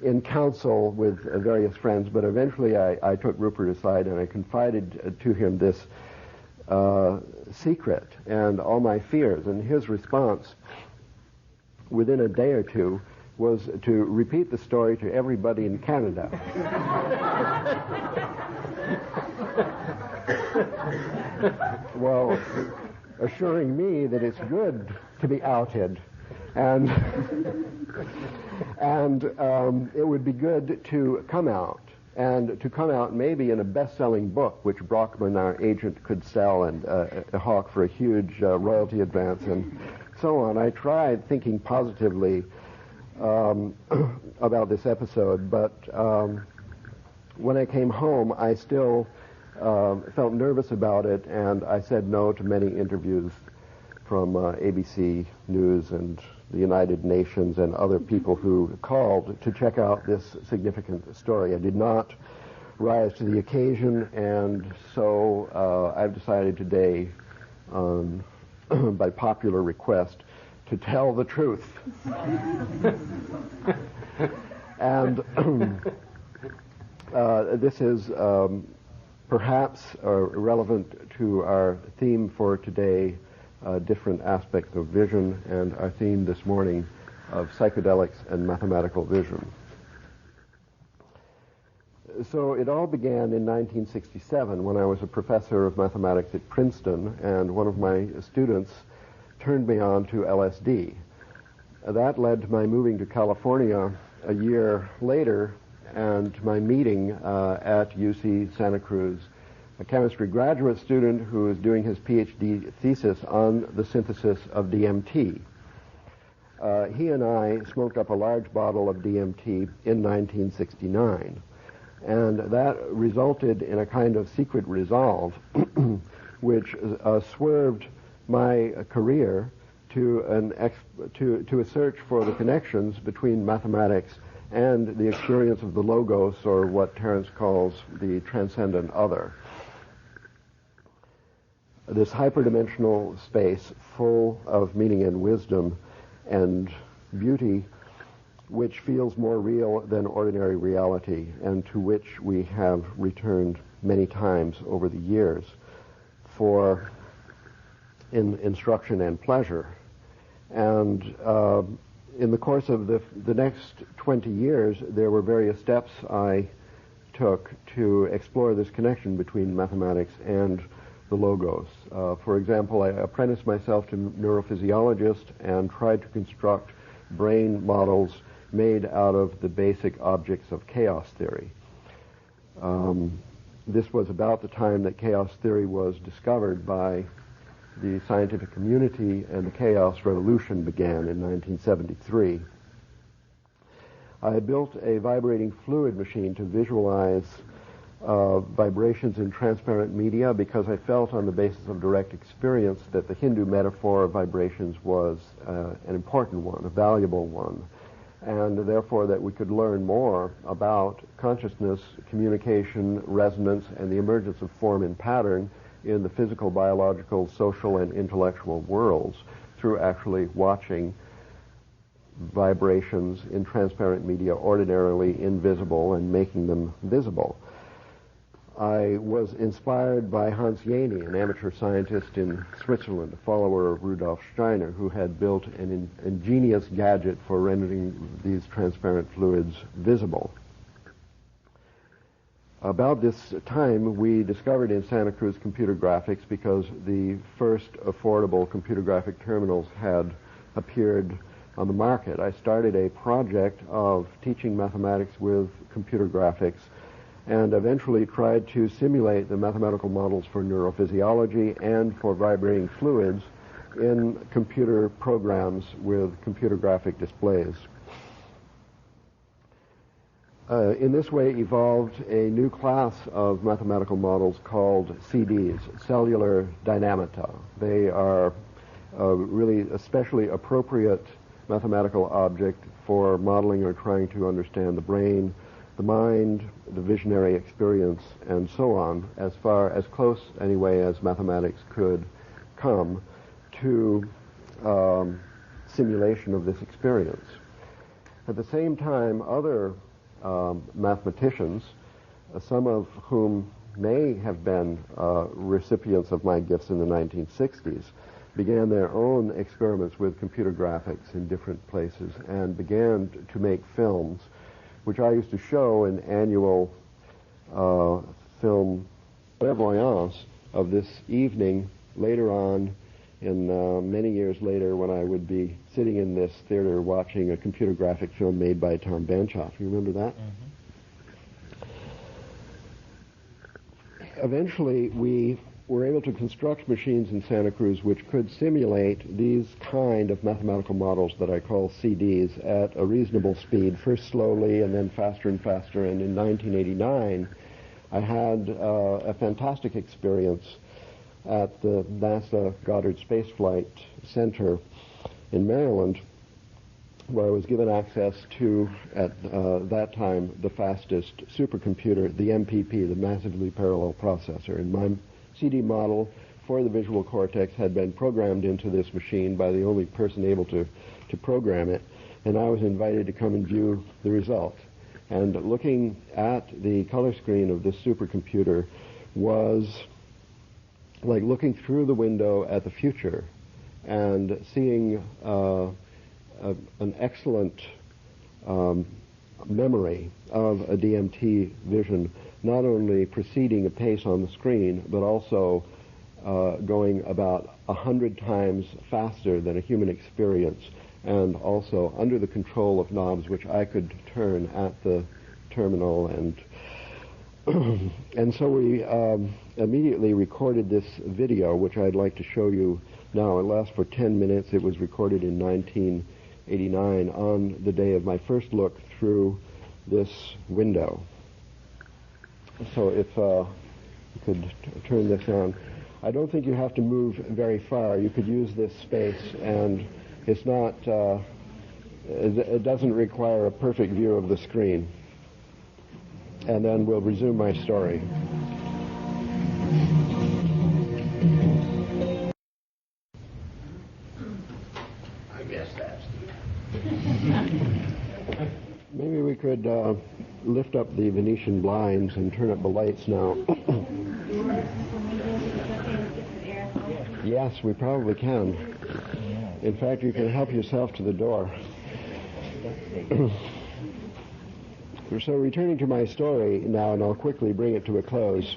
in counsel with various friends, but eventually I took Rupert aside and I confided to him this secret and all my fears, and his response within a day or two was to repeat the story to everybody in Canada. Well, assuring me that it's good to be outed, and it would be good to come out, and to come out maybe in a best-selling book, which Brockman, our agent, could sell and hawk for a huge royalty advance and so on. I tried thinking positively about this episode, but when I came home, I still felt nervous about it, and I said no to many interviews from ABC News and the United Nations and other people who called to check out this significant story. I did not rise to the occasion, and so I've decided today on, by popular request, to tell the truth. And this is perhaps relevant to our theme for today, different aspects of vision, and our theme this morning of psychedelics and mathematical vision. So it all began in 1967 when I was a professor of mathematics at Princeton, and one of my students turned me on to LSD. That led to my moving to California a year later and my meeting at UC Santa Cruz a chemistry graduate student who is doing his PhD thesis on the synthesis of DMT. He and I smoked up a large bottle of DMT in 1969, and that resulted in a kind of secret resolve which swerved my career to a search for the connections between mathematics and the experience of the logos, or what Terence calls the transcendent other. This hyperdimensional space full of meaning and wisdom and beauty, which feels more real than ordinary reality, and to which we have returned many times over the years for instruction and pleasure. And in the course of the next 20 years, there were various steps I took to explore this connection between mathematics and the logos. For example, I apprenticed myself to neurophysiologist and tried to construct brain models made out of the basic objects of chaos theory. This was about the time that chaos theory was discovered by the scientific community, and the chaos revolution began in 1973. I built a vibrating fluid machine to visualize vibrations in transparent media because I felt on the basis of direct experience that the Hindu metaphor of vibrations was an important one, a valuable one, and therefore that we could learn more about consciousness, communication, resonance, and the emergence of form and pattern in the physical, biological, social, and intellectual worlds through actually watching vibrations in transparent media ordinarily invisible and making them visible. I was inspired by Hans Jeni, an amateur scientist in Switzerland, a follower of Rudolf Steiner, who had built an ingenious gadget for rendering these transparent fluids visible. About this time, we discovered in Santa Cruz computer graphics because the first affordable computer graphic terminals had appeared on the market. I started a project of teaching mathematics with computer graphics and eventually tried to simulate the mathematical models for neurophysiology and for vibrating fluids in computer programs with computer graphic displays. In this way evolved a new class of mathematical models called CDs, cellular dynamata. They are really especially appropriate mathematical object for modeling or trying to understand the brain, the mind, the visionary experience, and so on, as close anyway as mathematics could come to simulation of this experience. At the same time, other mathematicians, some of whom may have been recipients of my gifts in the 1960s, began their own experiments with computer graphics in different places and began to make films, which I used to show in annual film clairvoyance of this evening later on in many years later when I would be sitting in this theater watching a computer graphic film made by Tom Banchoff. You remember that? Mm-hmm. Eventually, we were able to construct machines in Santa Cruz which could simulate these kind of mathematical models that I call CDs at a reasonable speed, first slowly and then faster and faster. And in 1989, I had a fantastic experience at the NASA Goddard Space Flight Center in Maryland, where I was given access to, at that time, the fastest supercomputer, the MPP, the Massively Parallel Processor. And my CD model for the visual cortex had been programmed into this machine by the only person able to program it, and I was invited to come and view the result. And looking at the color screen of this supercomputer was like looking through the window at the future and seeing an excellent memory of a DMT vision, not only proceeding apace on the screen, but also going about 100 times faster than a human experience, and also under the control of knobs which I could turn at the terminal. And so we immediately recorded this video, which I'd like to show you now. It lasts for 10 minutes. It was recorded in 1989 on the day of my first look through this window. So if you could turn this on. I don't think you have to move very far. You could use this space, and it's not, it doesn't require a perfect view of the screen. And then we'll resume my story. I guess that's Maybe we could lift up the Venetian blinds and turn up the lights now. Yes, we probably can. In fact, you can help yourself to the door. So returning to my story now, and I'll quickly bring it to a close.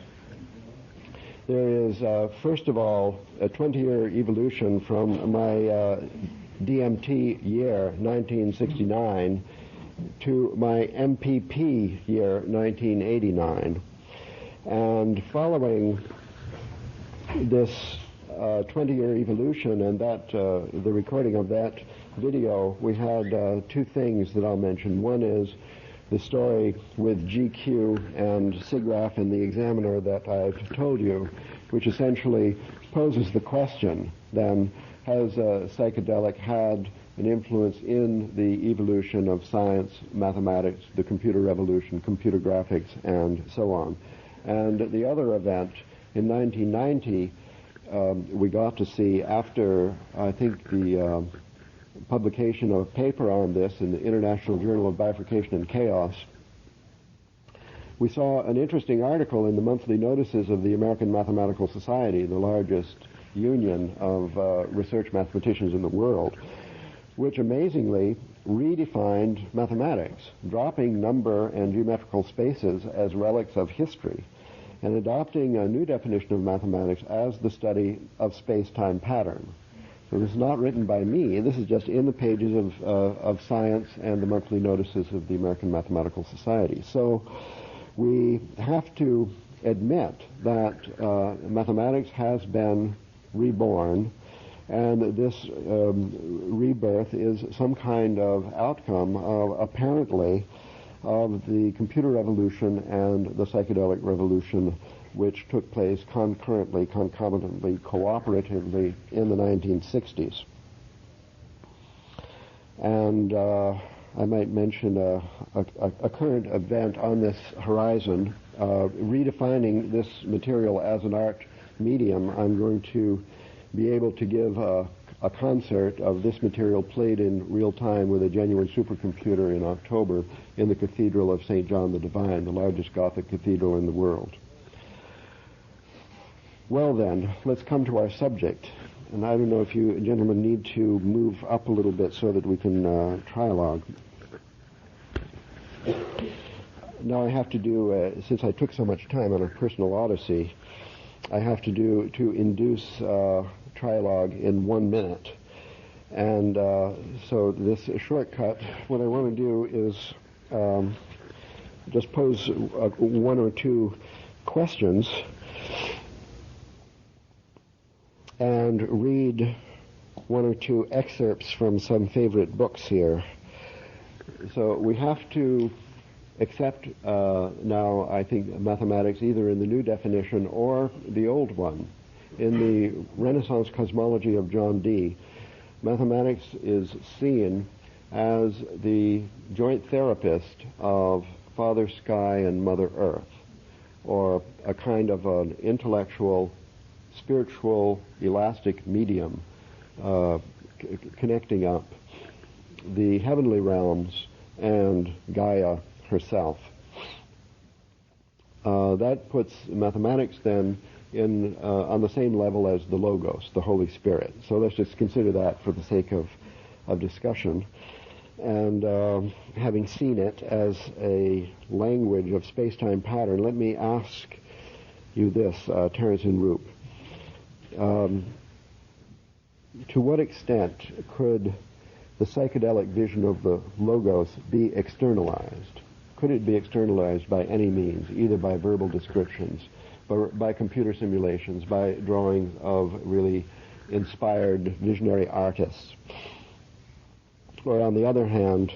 There is, first of all, a 20-year evolution from my DMT year, 1969, to my MPP year, 1989. And following this 20-year evolution and that the recording of that video, we had two things that I'll mention. One is the story with GQ and SIGGRAPH and the Examiner that I've told you, which essentially poses the question, then, has psychedelic had an influence in the evolution of science, mathematics, the computer revolution, computer graphics, and so on. And the other event, in 1990, we got to see, after, I think, the publication of a paper on this in the International Journal of Bifurcation and Chaos, we saw an interesting article in the monthly notices of the American Mathematical Society, the largest union of research mathematicians in the world, which amazingly redefined mathematics, dropping number and geometrical spaces as relics of history, and adopting a new definition of mathematics as the study of space-time pattern. So this is not written by me. This is just in the pages of Science and the monthly notices of the American Mathematical Society. So we have to admit that mathematics has been reborn, and this rebirth is some kind of outcome, apparently, of the computer revolution and the psychedelic revolution, which took place concurrently, concomitantly, cooperatively in the 1960s. And I might mention a current event on this horizon, redefining this material as an art medium. I'm going to be able to give a concert of this material played in real time with a genuine supercomputer in October in the Cathedral of St. John the Divine, the largest Gothic cathedral in the world. Well then, let's come to our subject. And I don't know if you gentlemen need to move up a little bit so that we can trialogue. Now I have to do, since I took so much time on a personal odyssey, I have to induce trialogue in 1 minute. And so this shortcut, what I want to do is just pose one or two questions and read one or two excerpts from some favorite books here. So we have to accept now, I think, mathematics either in the new definition or the old one. In the Renaissance cosmology of John Dee, mathematics is seen as the joint therapist of Father Sky and Mother Earth, or a kind of an intellectual spiritual, elastic medium connecting up the heavenly realms and Gaia herself. That puts mathematics then in on the same level as the Logos, the Holy Spirit. So let's just consider that for the sake of discussion. And having seen it as a language of space-time pattern, let me ask you this, Terence and Roop. To what extent could the psychedelic vision of the Logos be externalized? Could it be externalized by any means, either by verbal descriptions, by computer simulations, by drawings of really inspired visionary artists? Or on the other hand,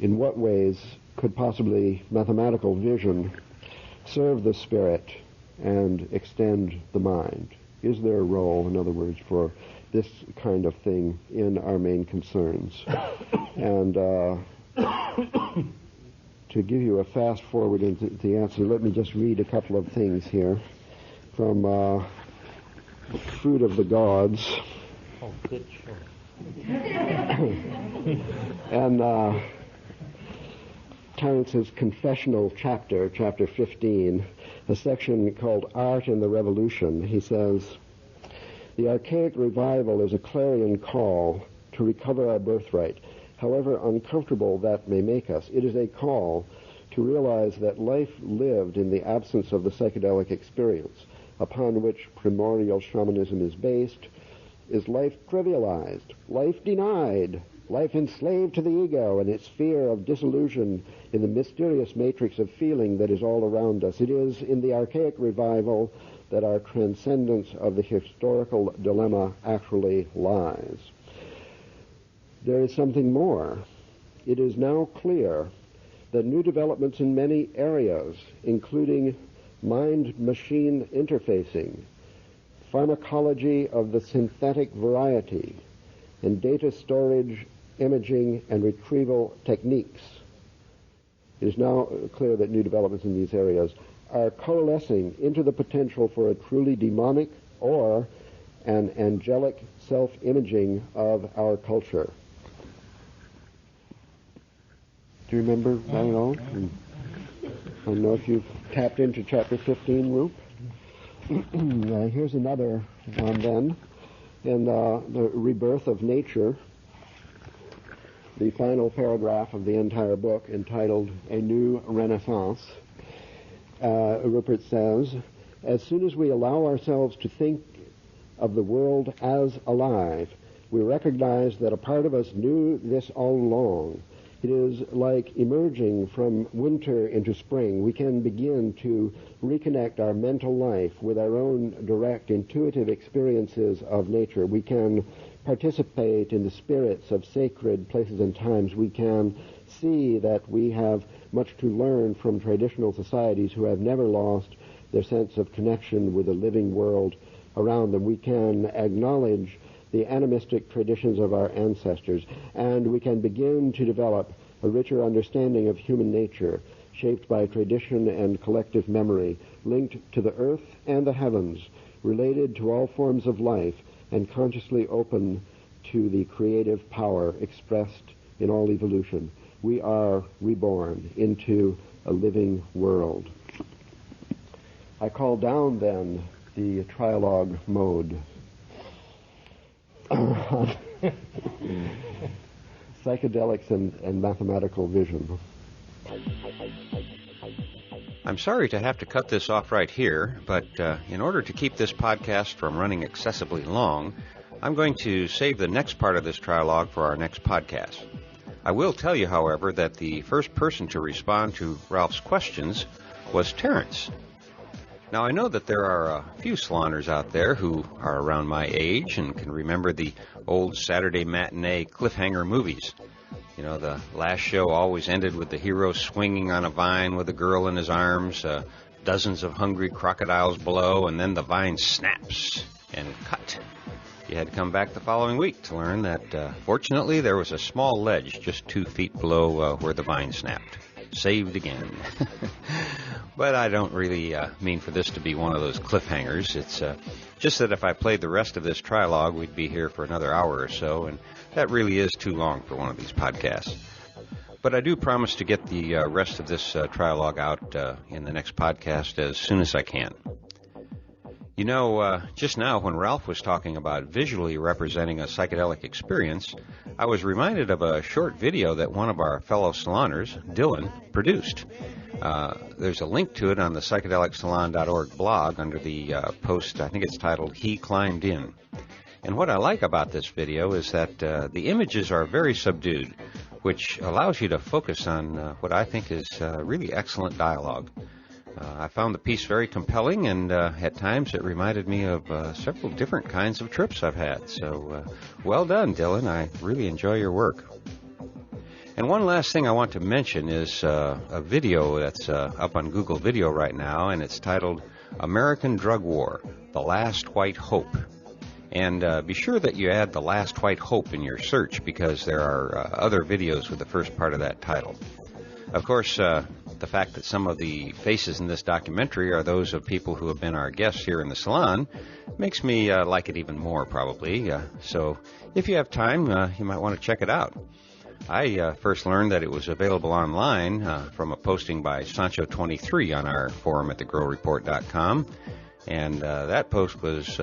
in what ways could possibly mathematical vision serve the spirit and extend the mind? Is there a role, in other words, for this kind of thing in our main concerns? And to give you a fast forward into the answer, let me just read a couple of things here from Food of the Gods. Oh, good choice. And Terence's confessional chapter 15, a section called Art and the Revolution. He says, "The archaic revival is a clarion call to recover our birthright. However uncomfortable that may make us, it is a call to realize that life lived in the absence of the psychedelic experience, upon which primordial shamanism is based, is life trivialized, life denied, life enslaved to the ego and its fear of disillusion in the mysterious matrix of feeling that is all around us. It is in the archaic revival that our transcendence of the historical dilemma actually lies. There is something more. It is now clear that new developments in many areas, including mind-machine interfacing, pharmacology of the synthetic variety, and data storage, imaging, and retrieval techniques. It is now clear that new developments in these areas are coalescing into the potential for a truly demonic or an angelic self-imaging of our culture." Do you remember that at all? I don't know if you've tapped into chapter 15, Roop. Here's another one then. In the Rebirth of Nature, the final paragraph of the entire book, entitled A New Renaissance, Rupert says, "As soon as we allow ourselves to think of the world as alive, we recognize that a part of us knew this all along. It is like emerging from winter into spring. We can begin to reconnect our mental life with our own direct, intuitive experiences of nature. We can participate in the spirits of sacred places and times. We can see that we have much to learn from traditional societies who have never lost their sense of connection with the living world around them. We can acknowledge the animistic traditions of our ancestors, and we can begin to develop a richer understanding of human nature, shaped by tradition and collective memory, linked to the earth and the heavens, related to all forms of life, and consciously open to the creative power expressed in all evolution. We are reborn into a living world." I call down then the trialogue mode. Psychedelics and mathematical vision. I'm sorry to have to cut this off right here, but in order to keep this podcast from running excessively long, I'm going to save the next part of this trialogue for our next podcast. I will tell you, however, that the first person to respond to Ralph's questions was Terence. Now, I know that there are a few saloners out there who are around my age and can remember the old Saturday matinee cliffhanger movies. You know, the last show always ended with the hero swinging on a vine with a girl in his arms, dozens of hungry crocodiles below, and then the vine snaps and cut. You had to come back the following week to learn that, fortunately, there was a small ledge just 2 feet below where the vine snapped. Saved again. But I don't really mean for this to be one of those cliffhangers. It's just that if I played the rest of this trilogue, we'd be here for another hour or so, and that really is too long for one of these podcasts. But I do promise to get the rest of this trilogue out in the next podcast as soon as I can. You know, just now when Ralph was talking about visually representing a psychedelic experience, I was reminded of a short video that one of our fellow saloners, Dylan, produced. There's a link to it on the psychedelicsalon.org blog under the post, I think it's titled, He Climbed In. And what I like about this video is that the images are very subdued, which allows you to focus on what I think is really excellent dialogue. I found the piece very compelling, and at times it reminded me of several different kinds of trips I've had. So well done, Dylan. I really enjoy your work. And one last thing I want to mention is a video that's up on Google Video right now, and it's titled American Drug War, The Last White Hope. And be sure that you add The Last White Hope in your search, because there are other videos with the first part of that title. Of course, the fact that some of the faces in this documentary are those of people who have been our guests here in the salon makes me like it even more, probably. So if you have time, you might want to check it out. I first learned that it was available online from a posting by Sancho23 on our forum at thegrowreport.com. And that post was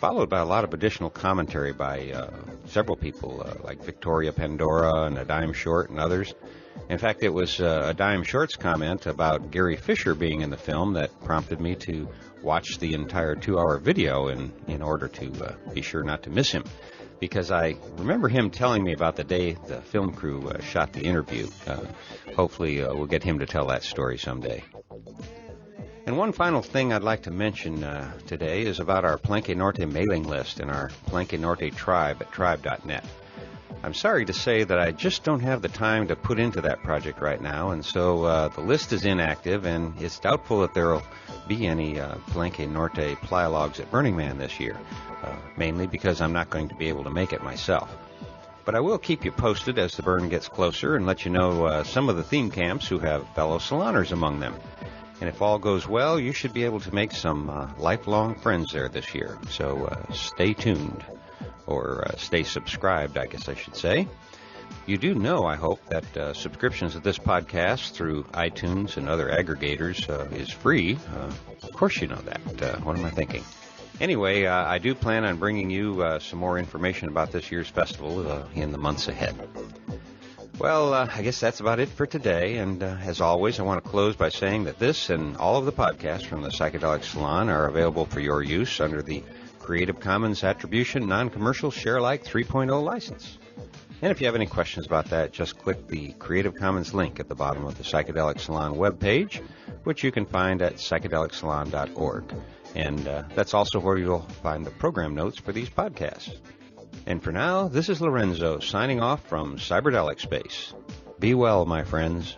followed by a lot of additional commentary by several people, like Victoria Pandora and A Dime Short and others. In fact, it was A Dime Short's comment about Gary Fisher being in the film that prompted me to watch the entire 2-hour video in order to be sure not to miss him. Because I remember him telling me about the day the film crew shot the interview. Hopefully we'll get him to tell that story someday. And one final thing I'd like to mention today is about our Palenque Norte mailing list and our Palenque Norte tribe at tribe.net. I'm sorry to say that I just don't have the time to put into that project right now, and so the list is inactive, and it's doubtful that there will be any Palenque Norte Plyalogs at Burning Man this year, mainly because I'm not going to be able to make it myself. But I will keep you posted as the burn gets closer and let you know some of the theme camps who have fellow saloners among them. And if all goes well, you should be able to make some lifelong friends there this year. So stay tuned, or stay subscribed, I guess I should say. You do know, I hope, that subscriptions to this podcast through iTunes and other aggregators is free. Of course you know that. What am I thinking? Anyway, I do plan on bringing you some more information about this year's festival in the months ahead. Well, I guess that's about it for today, and as always, I want to close by saying that this and all of the podcasts from the Psychedelic Salon are available for your use under the Creative Commons Attribution Non-Commercial Share-alike 3.0 license. And if you have any questions about that, just click the Creative Commons link at the bottom of the Psychedelic Salon webpage, which you can find at psychedelicsalon.org. And that's also where you'll find the program notes for these podcasts. And for now, this is Lorenzo signing off from Cyberdelic Space. Be well, my friends.